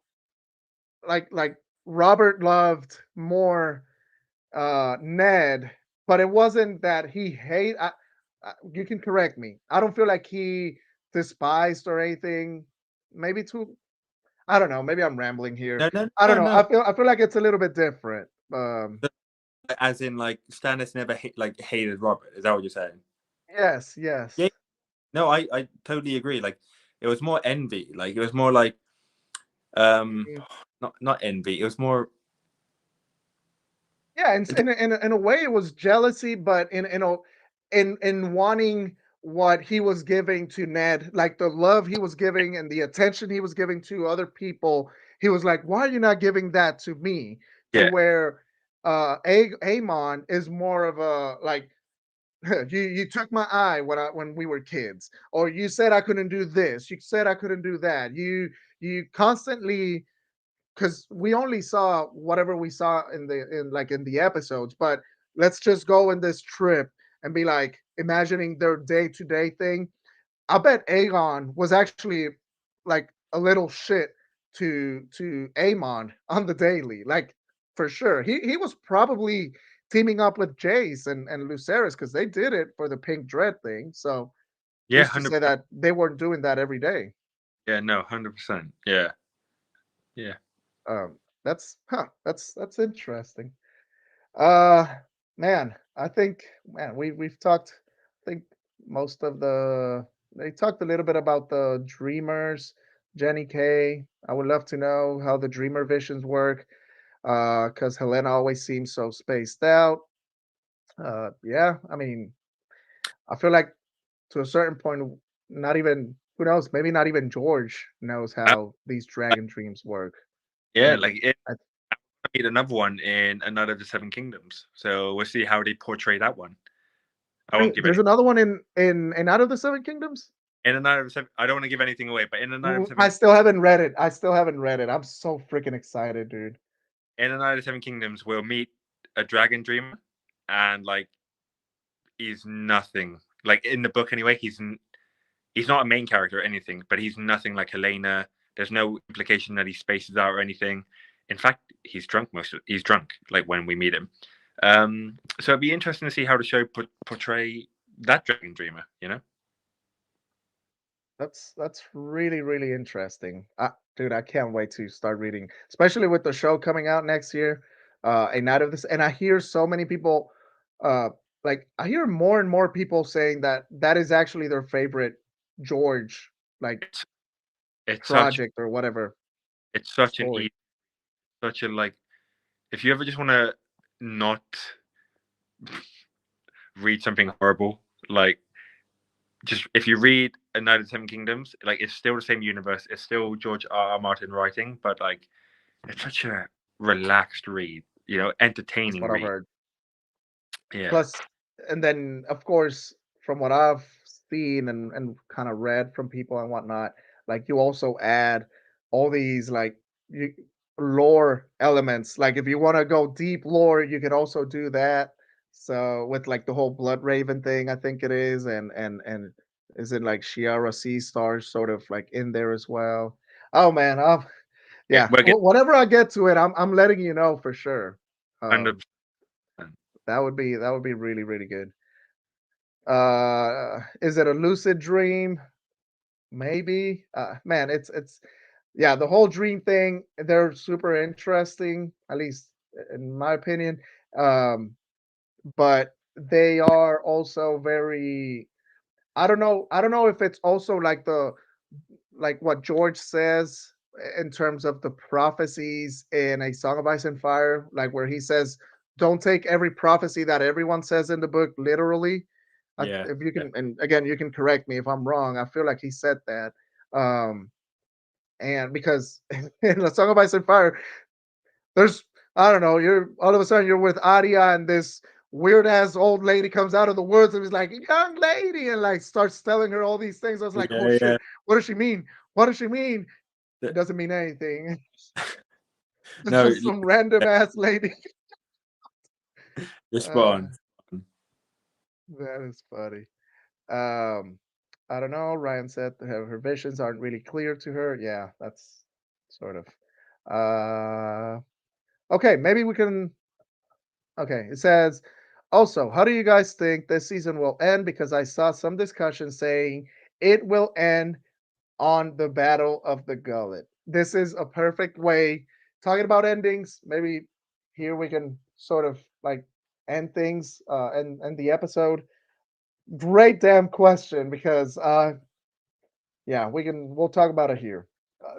like Robert loved more Ned, but it wasn't that he you can correct me. I don't feel like he despised or anything. Maybe too. I don't know. Maybe I'm rambling here. no, no, I don't no, know. no. I feel like it's a little bit different. As in, like Stannis never hated Robert. Is that what you're saying? Yes, yes. Yeah. No, I totally agree. Like it was more envy. Like it was more like um, Mhm. not envy. It was more. Yeah, and in a way, it was jealousy, but in wanting what he was giving to Ned, like the love he was giving and the attention he was giving to other people, he was like, "Why are you not giving that to me?" To Yeah, where Amon is more of a like, you took my eye when we were kids, or you said I couldn't do this, you said I couldn't do that, you constantly because we only saw whatever we saw in the episodes, but let's just go in this trip and be like imagining their day-to-day thing. I bet Aegon was actually like a little shit to Aemon on the daily, like for sure. He was probably teaming up with Jace and Lucerys because they did it for the Pink Dread thing. So yeah, who's to hundred say percent. that they weren't doing that every day? Yeah, no, 100%. Yeah, yeah. That's interesting. Uh, man, I think we've talked. I think most of they talked a little bit about the dreamers, Jenny K. I would love to know how the dreamer visions work. Because Helena always seems so spaced out. Yeah, I mean, I feel like to a certain point, not even who knows, maybe not even George knows Uh, how these dragon dreams work. yeah, And like it. I I need another one in another of the Seven Kingdoms. So we'll see how they portray that one. I won't Wait, give there's any another one in Out of the Seven Kingdoms? in another of seven. I don't want to give anything away, but I still haven't read it. I still haven't read it. I'm so freaking excited, dude. in another Seven Kingdoms, we'll meet a dragon dreamer, and like he's nothing. Like in the book, anyway, he's not a main character or anything, but he's nothing like Helena. There's no implication that he spaces out or anything. In fact, he's drunk like when we meet him. So it'd be interesting to see how the show portray that dragon dreamer. You know? That's really really interesting. Dude, I can't wait to start reading, especially with the show coming out next year. And out of this, and I hear so many people, uh, like I hear more and more people saying that that is actually their favorite George like It's it's such project or whatever it's such an story. easy, such a like. If you ever just want to not read something horrible, like just if you read A Night of the Seven Kingdoms, like it's still the same universe. It's still George R. R. Martin writing, but like it's such a relaxed read, That's entertaining what I've read. heard. Yeah, Plus, and then of course, from what I've seen and kind of read from people and whatnot, like you also add all these like you, lore elements. Like if you want to go deep lore, you can also do that. So with like the whole Blood Raven thing, I think it is, and is it like Shiara Sea Stars sort of like in there as well? Oh man, yeah. yeah. We'll get Whenever I get to it, I'm letting you know for sure. Um, 100%. that would be really really good. Is it a lucid dream? Maybe. Man, it's yeah, the whole dream thing, they're super interesting, at least in my opinion. Um, but they are also very I don't know if it's also like the like what George says in terms of the prophecies in A Song of Ice and Fire, like where he says don't take every prophecy that everyone says in the book literally. Yeah, If you yeah, can, and again, you can correct me if I'm wrong. I feel like he said that. Um, and because in the Song of Ice and Fire, there's I don't know, you're all of a sudden you're with Aria and this weird ass old lady comes out of the woods and is like, young lady, and like starts telling her all these things. I was like, oh yeah, shit, yeah. what does she mean? What does she mean? It The- doesn't mean anything. It's No, just some random ass lady. you're spot Uh, on. that is funny. Um, I don't know. Ryan said that her visions aren't really clear to her. Yeah, that's sort of. Okay, maybe we can. Okay, it says. Also, how do you guys think this season will end? Because I saw some discussion saying it will end on the Battle of the Gullet. This is a perfect way talking about endings. Maybe here we can sort of like end things and the episode. Great damn question because yeah, we'll talk about it here.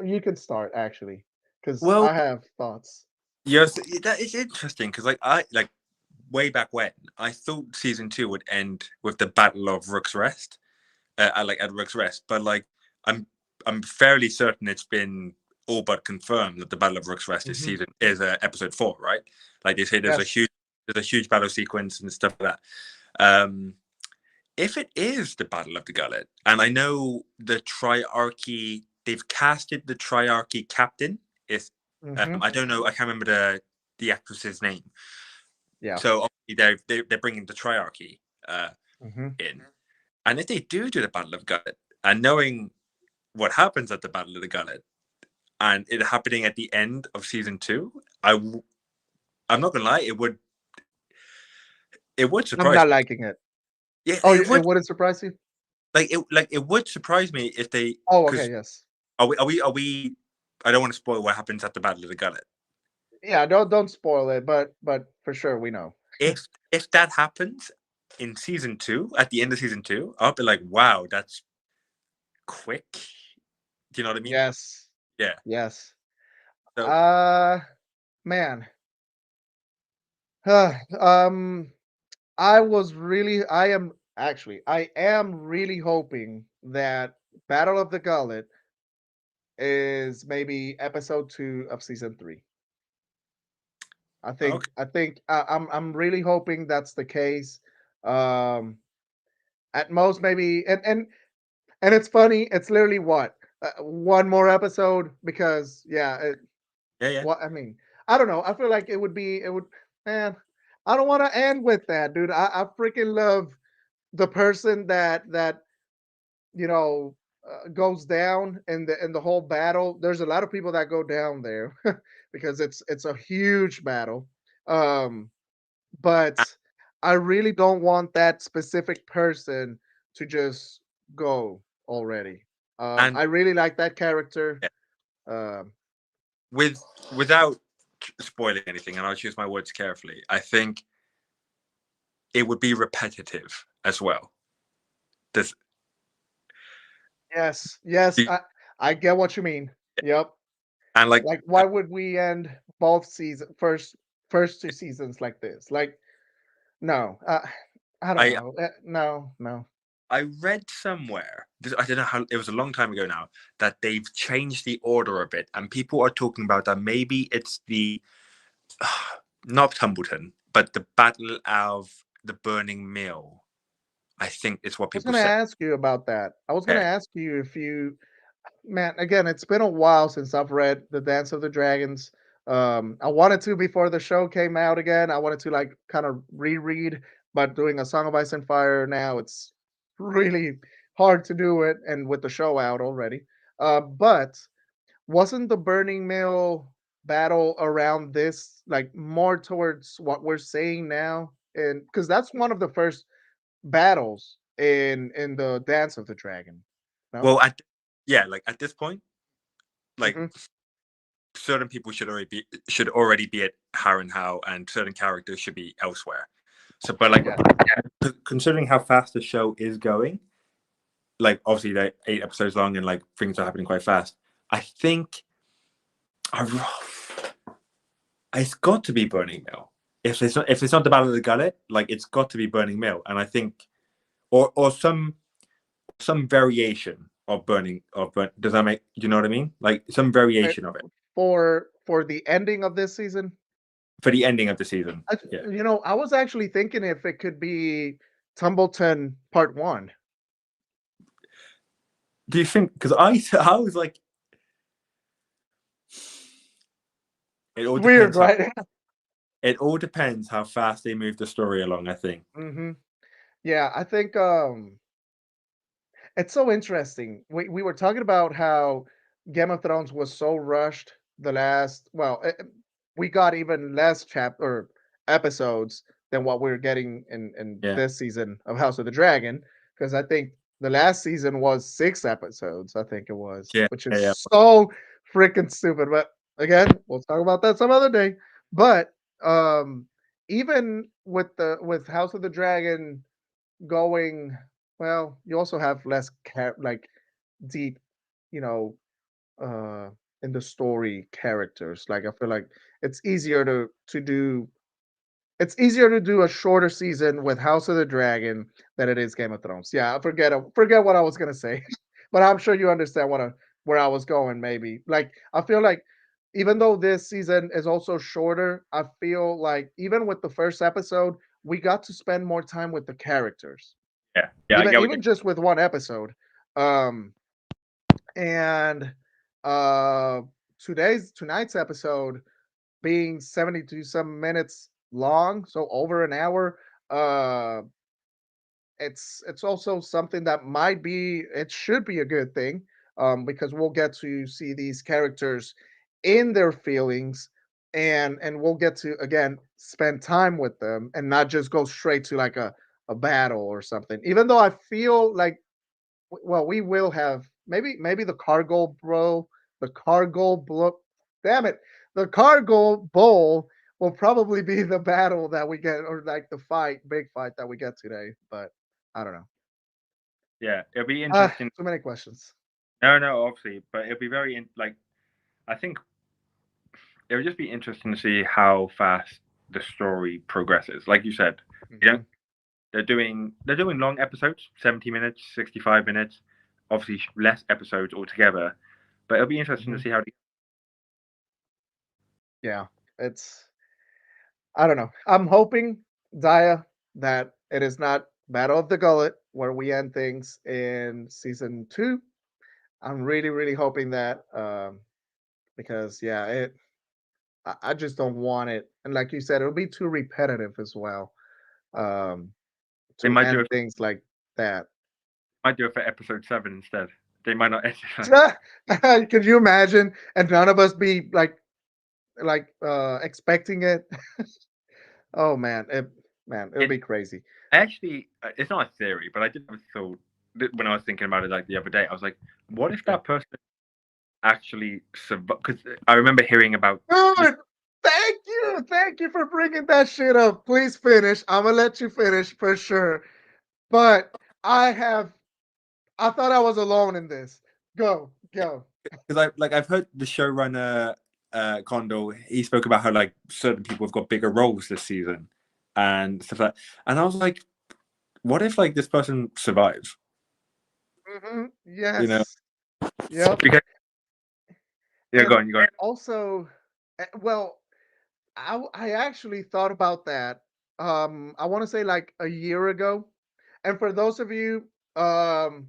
You can start actually because Well, I have thoughts. yes, that is interesting because I like way back when I thought season 2 would end with the Battle of Rook's Rest, like at Rook's Rest, but like I'm I'm fairly certain it's been all but confirmed that the Battle of Rook's Rest is Hmm. episode 4, right? Like they say, Yes. there's a huge battle sequence and stuff like that. If it is the Battle of the Gullet, and I know the Triarchy, they've casted the Triarchy captain. If Hmm. I don't know, I can't remember the actress's name. Yeah. So obviously they're bringing the Triarchy Hmm. in, and if they do the Battle of Gullet, and knowing what happens at the Battle of the Gullet, and it happening at the end of season 2, I'm not gonna lie, it would I'm surprise not me. liking it. Yeah, Oh, it it would wouldn't surprise you? like it would surprise me if they Oh, okay. because Yes. are we I don't want to spoil what happens at the Battle of the Gullet. Yeah. Don't spoil it, but for sure we know. If that happens in season 2, at the end of season 2, I'll be like, wow, that's quick. Do you know what I mean? Yes. Yeah. Yes. So Uh, man. um, I am really hoping that Battle of the Gullet is maybe episode 2 of season 3. okay. I'm really hoping that's the case. Um, at most maybe, and it's funny. It's literally what one more episode because yeah. Yeah, yeah. What I mean, I don't know. I feel like it would. Man, I don't want to end with that, dude. I freaking love the person that goes down in the whole battle. There's a lot of people that go down there because it's a huge battle. Um, but I really don't want that specific person to just go already. And I really like that character. yeah, Um, with without spoiling anything, and I'll choose my words carefully, I think it would be repetitive as well. This yes, yes, I get what you mean. Yep. and like Like, why would we end both season first two seasons like this? Like, no, I don't I know. No, no. I read somewhere, I don't know how, it was a long time ago now, that they've changed the order a bit, and people are talking about that maybe it's the not Tumbleton, but the Battle of the Burning Mill. I think it's what I was people gonna say. ask you about that. I was gonna Yeah, ask you if you man, again, it's been a while since I've read The Dance of the Dragons. I wanted to before the show came out again. I wanted to like kind of reread, but doing A Song of Ice and Fire now, it's really hard to do it, and with the show out already. But wasn't the Burning Mill battle around this like more towards what we're saying now? And because that's one of the first battles in the Dance of the Dragon. No. well, like at this point, like Hmm. certain people should already be at Harrenhal, and certain characters should be elsewhere. So, but like Yeah. considering how fast the show is going, like obviously they're 8 episodes long and like things are happening quite fast. I think I, it's got to be Burning Mill. if it's not the Battle of the Gullet, like it's got to be Burning Mill, and I think or some variation of does that make, you know what I mean, like some Uh, variation of it for the ending of this season, for the ending of the season. I, Yeah. I was actually thinking if it could be Tumbleton Part One. Do you think, because I was like, it all It's weird, depends how right? fast they move the story along, I think. hmm Yeah, I think it's so interesting. We were talking about how Game of Thrones was so rushed the last, well, we got even less chapter episodes than what we're getting in Yeah, this season of House of the Dragon, because I think the last season was 6 episodes, I think it was, yeah, which yeah, is yeah. so freaking stupid. But again, we'll talk about that some other day. But um even with House of the Dragon going, well, you also have less like deep, you know, uh in the story characters. Like I feel like it's easier to do it's easier to do a shorter season with House of the Dragon than it is Game of Thrones. Yeah, forget what I was gonna say, but I'm sure you understand where I was going. Maybe like I feel like even though this season is also shorter, I feel like even with the first episode, we got to spend more time with the characters, Yeah, yeah, I even get what you. even just with one episode. Um, and uh, tonight's episode being 72 some minutes long, so over an hour. Uh, it's also something that might be it should be a good thing, because we'll get to see these characters in their feelings, and we'll get to again spend time with them and not just go straight to like a battle or something. Even though I feel like, well, we will have maybe the cargo blow, damn it, the cargo bowl will probably be the battle that we get, or like the big fight that we get today. But I don't know. Yeah, it'll be interesting. Too many questions. No, no, obviously, but it'll be like, I think it would just be interesting to see how fast the story progresses. Like you said, you know, Mhm. they're doing long episodes, 70 minutes, 65 minutes. Obviously, less episodes altogether, but it'll be interesting to Mhm. see how. Yeah, it's I don't know. I'm hoping, Daya, that it is not Battle of the Gullet where we end things in season 2. I'm really, really hoping that, because yeah, I just don't want it. And like you said, it'll be too repetitive as well. Um, They to might do end it. things like that. Might do it for episode 7 instead. They might not end it. Could you imagine? And none of us be expecting it. Oh man, it would It be crazy. actually, it's not a theory, but I did have a thought when I was thinking about it like the other day. I was like, what if Okay. that person actually survived? Because I remember hearing about this. Dude, thank you for bringing that shit up. Please finish. I'm gonna let you finish for sure. But I have, I thought I was alone in this. Go. Because I've heard the showrunner Condor. He spoke about how like certain people have got bigger roles this season and stuff like. And I was like, what if like this person survives? You know, Yes. Yep. because yeah, go And on, you go on. also, well, I actually thought about that. I want to say like a year ago. And for those of you, um,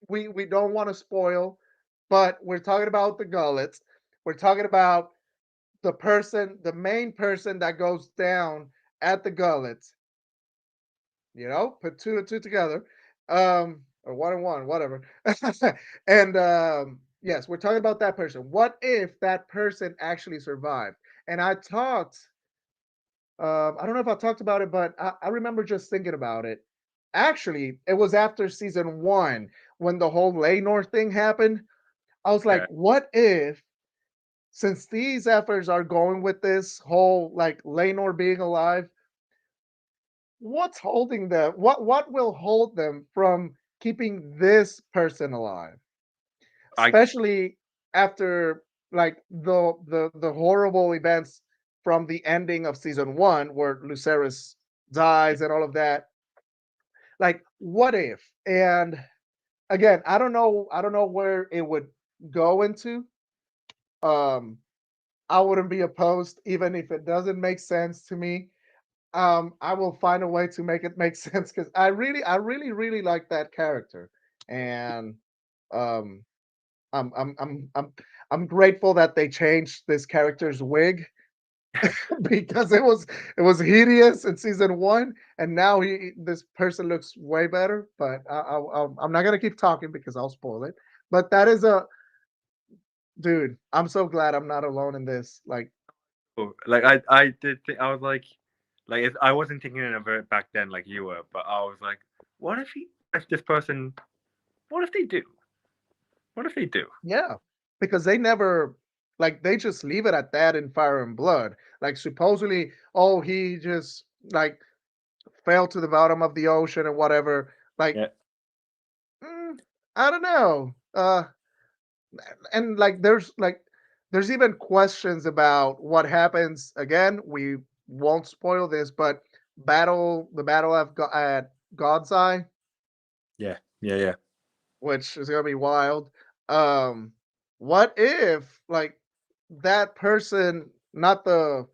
we don't want to spoil, but we're talking about the gullets. We're talking about the main person that goes down at the gullets. Put two and two together, or one and one, whatever. And yes, we're talking about that person. What if that person actually survived? And I don't know if I talked about it, but I remember just thinking about it. Actually, it was after season 1 when the whole Laynor thing happened. I was like, Yeah, what if, since these efforts are going with this whole like Laynor being alive, what's holding them? What will hold them from keeping this person alive? I Especially after like the horrible events from the ending of season one where Lucerys dies and all of that. Like, what if? And again, I don't know where it would go into. Um, I wouldn't be opposed, even if it doesn't make sense to me. I will find a way to make it make sense because really like that character, and um, I'm I'm I'm I'm I'm grateful that they changed this character's wig because it was hideous in season one, and now this person looks way better. But I'm not gonna keep talking because I'll spoil it. But that is a dude. I'm so glad I'm not alone in this. Like, Like I did think I was like I wasn't thinking of it back then like you were, but I was like, what if this person, what if they do? What if they do? yeah, because they never like they just leave it at that in Fire and Blood. Like supposedly, oh, he just like fell to the bottom of the ocean and whatever. Like, Yeah, mm, I don't know. And there's even questions about what happens. Again, we won't spoil this, but the battle at God's Eye, yeah. which is gonna be wild. Um, what if like that person, not the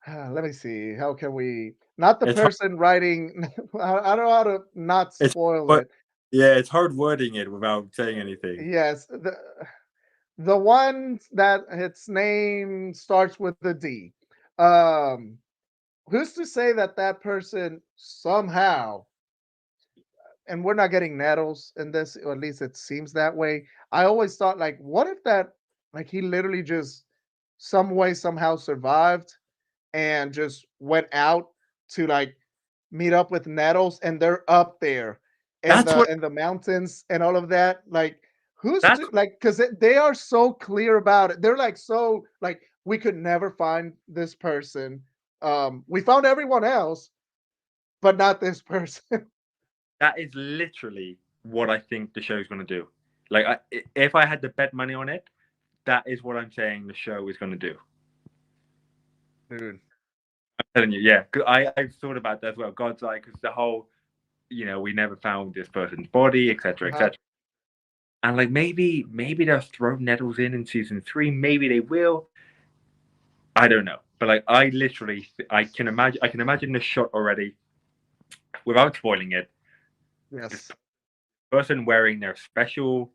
let me see, how can we not the It's hard. person writing I don't know how to not It's spoil but it. yeah, it's hard wording it without saying anything. Yes, the one that its name starts with the D. Um, who's to say that that person somehow, and we're not getting nettles in this, or at least it seems that way. I always thought, like, what if that, like, he literally just some way somehow survived and just went out to like meet up with nettles, and they're up there That's what. in the mountains and all of that. Like, who's That's to like because they are so clear about it. They're like so like we could never find this person. We found everyone else, but not this person. that is literally what I think the show's going to do. Like, if I had to bet money on it, that is what I'm saying the show is going to do. Dude. I'm telling you, yeah. Cause I've thought about that as well. God's Eye, because the whole, we never found this person's body, etc., Uh-huh. etc. And like maybe they'll throw nettles in season three. Maybe they will. I don't know. But like I literally, I can imagine the shot already without spoiling it. This Yes. person wearing their special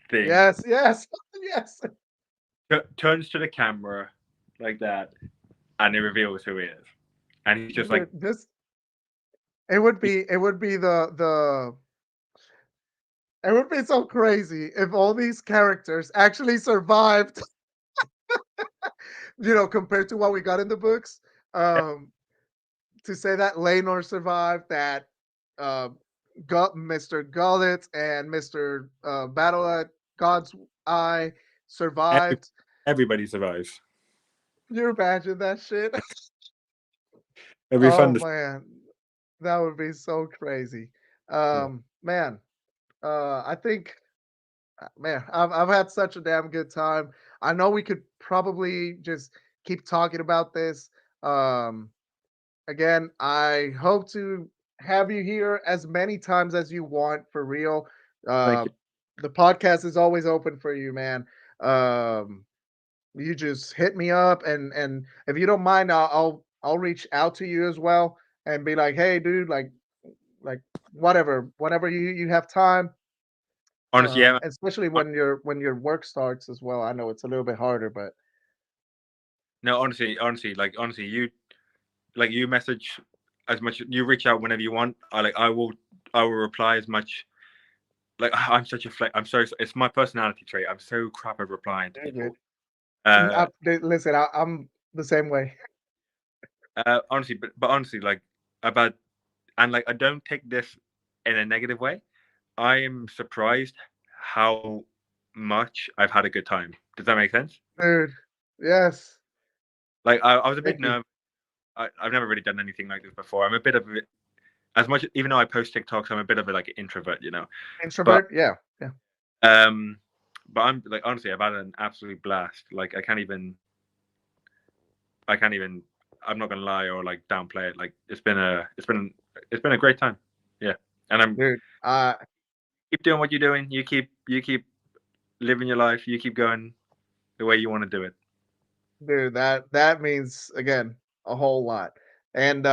thing Yes. Yes. Yes. turns to the camera like that, and it reveals who he is. And he's just like, Dude, this it would be it would be so crazy if all these characters actually survived, compared to what we got in the books. Um, to say that Laenor survived, that uh, Mr. Gullet and Mr. Battle at God's Eye every, survived. everybody survives. You imagine that shit? It'll be fun Oh to. man, that would be so crazy. Yeah. Man, I think, man, I've had such a damn good time. I know we could probably just keep talking about this. Um, Again, I hope to have you here as many times as you want for real. Thank Uh, you. the podcast is always open for you, man. Um, you just hit me up, and if you don't mind, I'll reach out to you as well and be like, hey, dude, like whatever, whenever you have time. Honestly, yeah. Especially when your work starts as well. I know it's a little bit harder, but No, honestly, you message as much. You reach out whenever you want. I will reply as much. Like I'm such a I'm so. It's my personality trait. I'm so crap at replying to you're good. people. Uh, Listen, I'm the same way. honestly, but honestly, like about and like I don't take this in a negative way. I am surprised how much I've had a good time. Does that make sense? Dude, yes. Like I was a bit Thank you. nervous. I've never really done anything like this before. I'm a bit of a, as much even though I post TikToks, I'm a bit of a like introvert. But Introvert? Yeah. Yeah. um, but I'm like honestly, I've had an absolute blast. Like I can't even. I can't even. I'm not gonna lie or like downplay it. Like it's been a great time. Yeah, and I'm Dude. keep doing what you're doing. You keep living your life. You keep going the way you want to do it. Dude, that means again a whole lot. And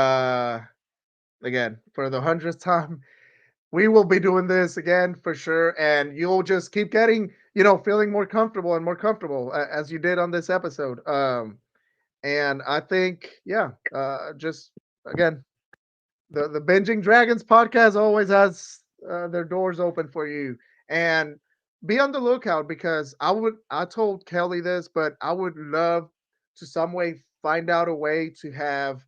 again, for the hundredth time, we will be doing this again for sure. And you'll just keep getting, feeling more comfortable and more comfortable as you did on this episode. And I think, yeah, just again, the Binging Dragons podcast always has their doors open for you. And be on the lookout because I told Kelly this, but I would love to some way find out a way to have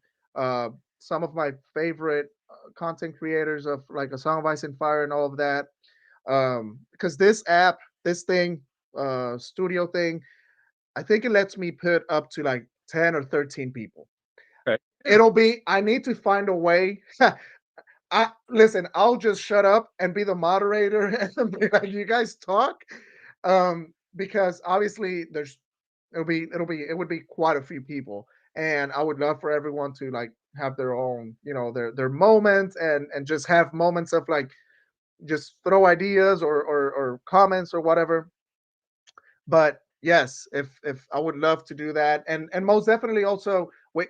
some of my favorite content creators of like A Song of Ice and Fire and all of that. Because this app, this thing, studio thing, I think it lets me put up to like 10 or 13 people. Okay. Yeah. I need to find a way. I listen, I'll just shut up and be the moderator and be like, you guys talk. Because obviously it would be quite a few people. And I would love for everyone to like have their own, their moments and just have moments of like just throw ideas or comments or whatever. But yes, if I would love to do that, and most definitely also wait,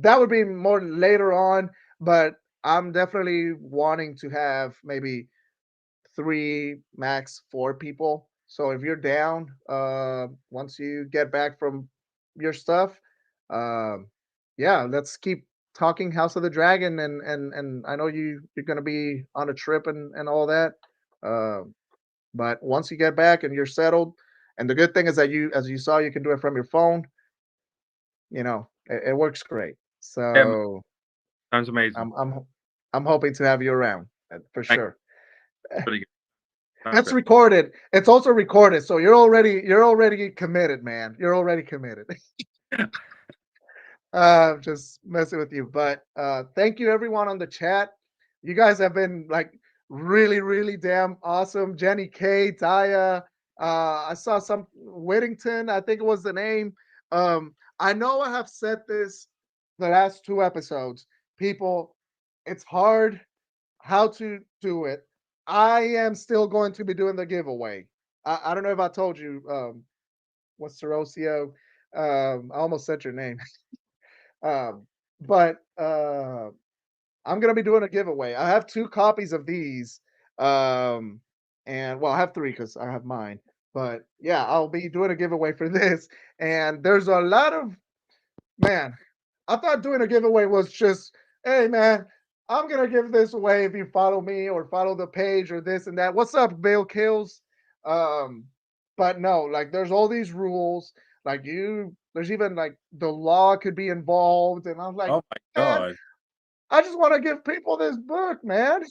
that would be more later on. But I'm definitely wanting to have maybe three, max four people. So if you're down, once you get back from your stuff, um, yeah, let's keep talking House of the Dragon, and I know you're gonna be on a trip and all that. Um, but once you get back and you're settled, and the good thing is that as you saw, you can do it from your phone. It works great. Yeah, man, So sounds amazing. I'm I'm I'm hoping to have you around for Thanks. sure. Pretty good. Sounds That's great. recorded. It's also recorded, so you're already committed, man. You're already committed. Just messing with you, but thank you everyone on the chat. You guys have been like really, really damn awesome. Jenny K, Taya. I saw some Whittington. I think it was the name. I know I have said this the last two episodes. People, it's hard how to do it. I am still going to be doing the giveaway. I don't know if I told you, WesterosiO. I almost said your name. But I'm gonna be doing a giveaway. I have two copies of these, um, and well, I have three because I have mine. But yeah, I'll be doing a giveaway for this, and there's a lot of man. I thought doing a giveaway was just, hey man, I'm gonna give this away if you follow me or follow the page or this and that. What's up, Bill Kills? Um, but no, like there's all these rules. Like there's even like the law could be involved, and I'm like, Oh my man, god, I just want to give people this book, man.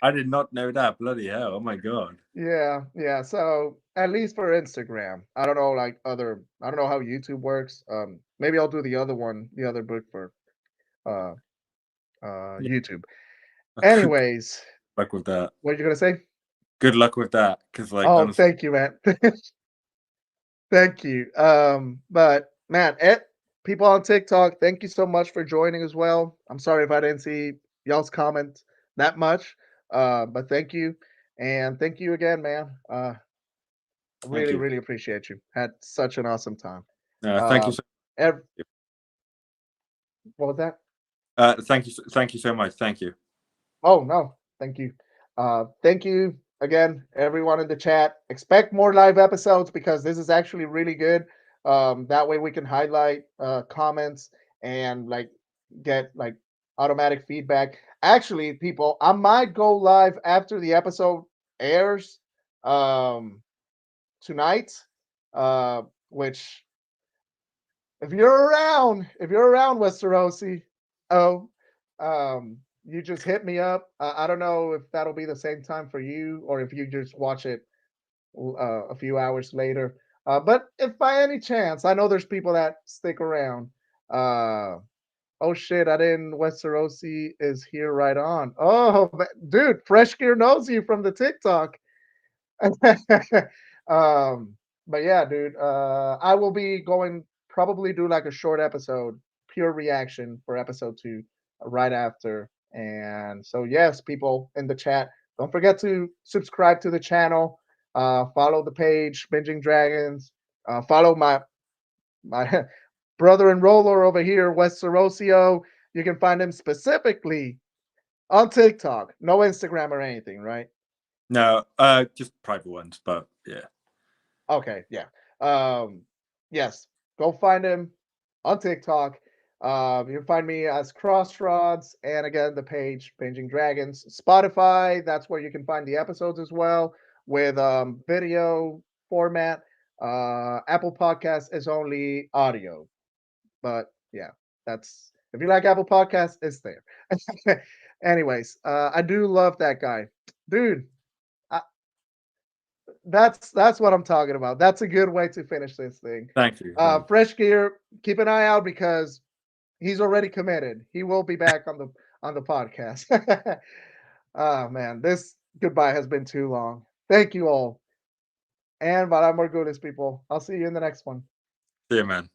I did not know that. Bloody hell! Oh my god. Yeah, yeah. So at least for Instagram, I don't know like I don't know how YouTube works. Maybe I'll do the other one, the other book for uh Yeah. YouTube. Good Anyways, luck with that. what are you gonna say? Good luck with that, because like Oh, honestly, thank you, man. Thank you. But man, people on TikTok, thank you so much for joining as well. I'm sorry if I didn't see y'all's comment that much. But thank you. And thank you again, man. thank Really, you. really appreciate you. Had such an awesome time. Thank you Um, so. ev- what was that? Thank you so much. Thank you. Oh no, thank you. Thank you again, everyone in the chat. Expect more live episodes because this is actually really good. That way we can highlight comments and like get like automatic feedback. Actually, people, I might go live after the episode airs tonight. Which if you're around Westerosi, oh, you just hit me up. I don't know if that'll be the same time for you or if you just watch it a few hours later. But if by any chance, I know there's people that stick around. Uh, oh shit, I didn't. Westerosi is here right on. Oh, dude, Fresh Gear knows you from the TikTok. um, but yeah, dude, I will be going probably do like a short episode, pure reaction for episode 2 right after. And so, yes, people in the chat, don't forget to subscribe to the channel, follow the page, Binging Dragons, follow my brother and roller over here, WesterosiO. You can find him specifically on TikTok, no Instagram or anything, right? No, just private ones, but yeah. Okay, yeah. Yes, go find him on TikTok. You can find me as Crossroads, and again, the page Binging Dragons. Spotify, that's where you can find the episodes as well with video format. Apple Podcast is only audio, but yeah, that's if you like Apple Podcasts, it's there. Anyways, I do love that guy, dude. I, that's what I'm talking about. That's a good way to finish this thing. Thank you. Fresh gear. Keep an eye out because he's already committed. He will be back on the podcast. Oh man, this goodbye has been too long. Thank you all, and Valar Morgulis, people. I'll see you in the next one. See you, man.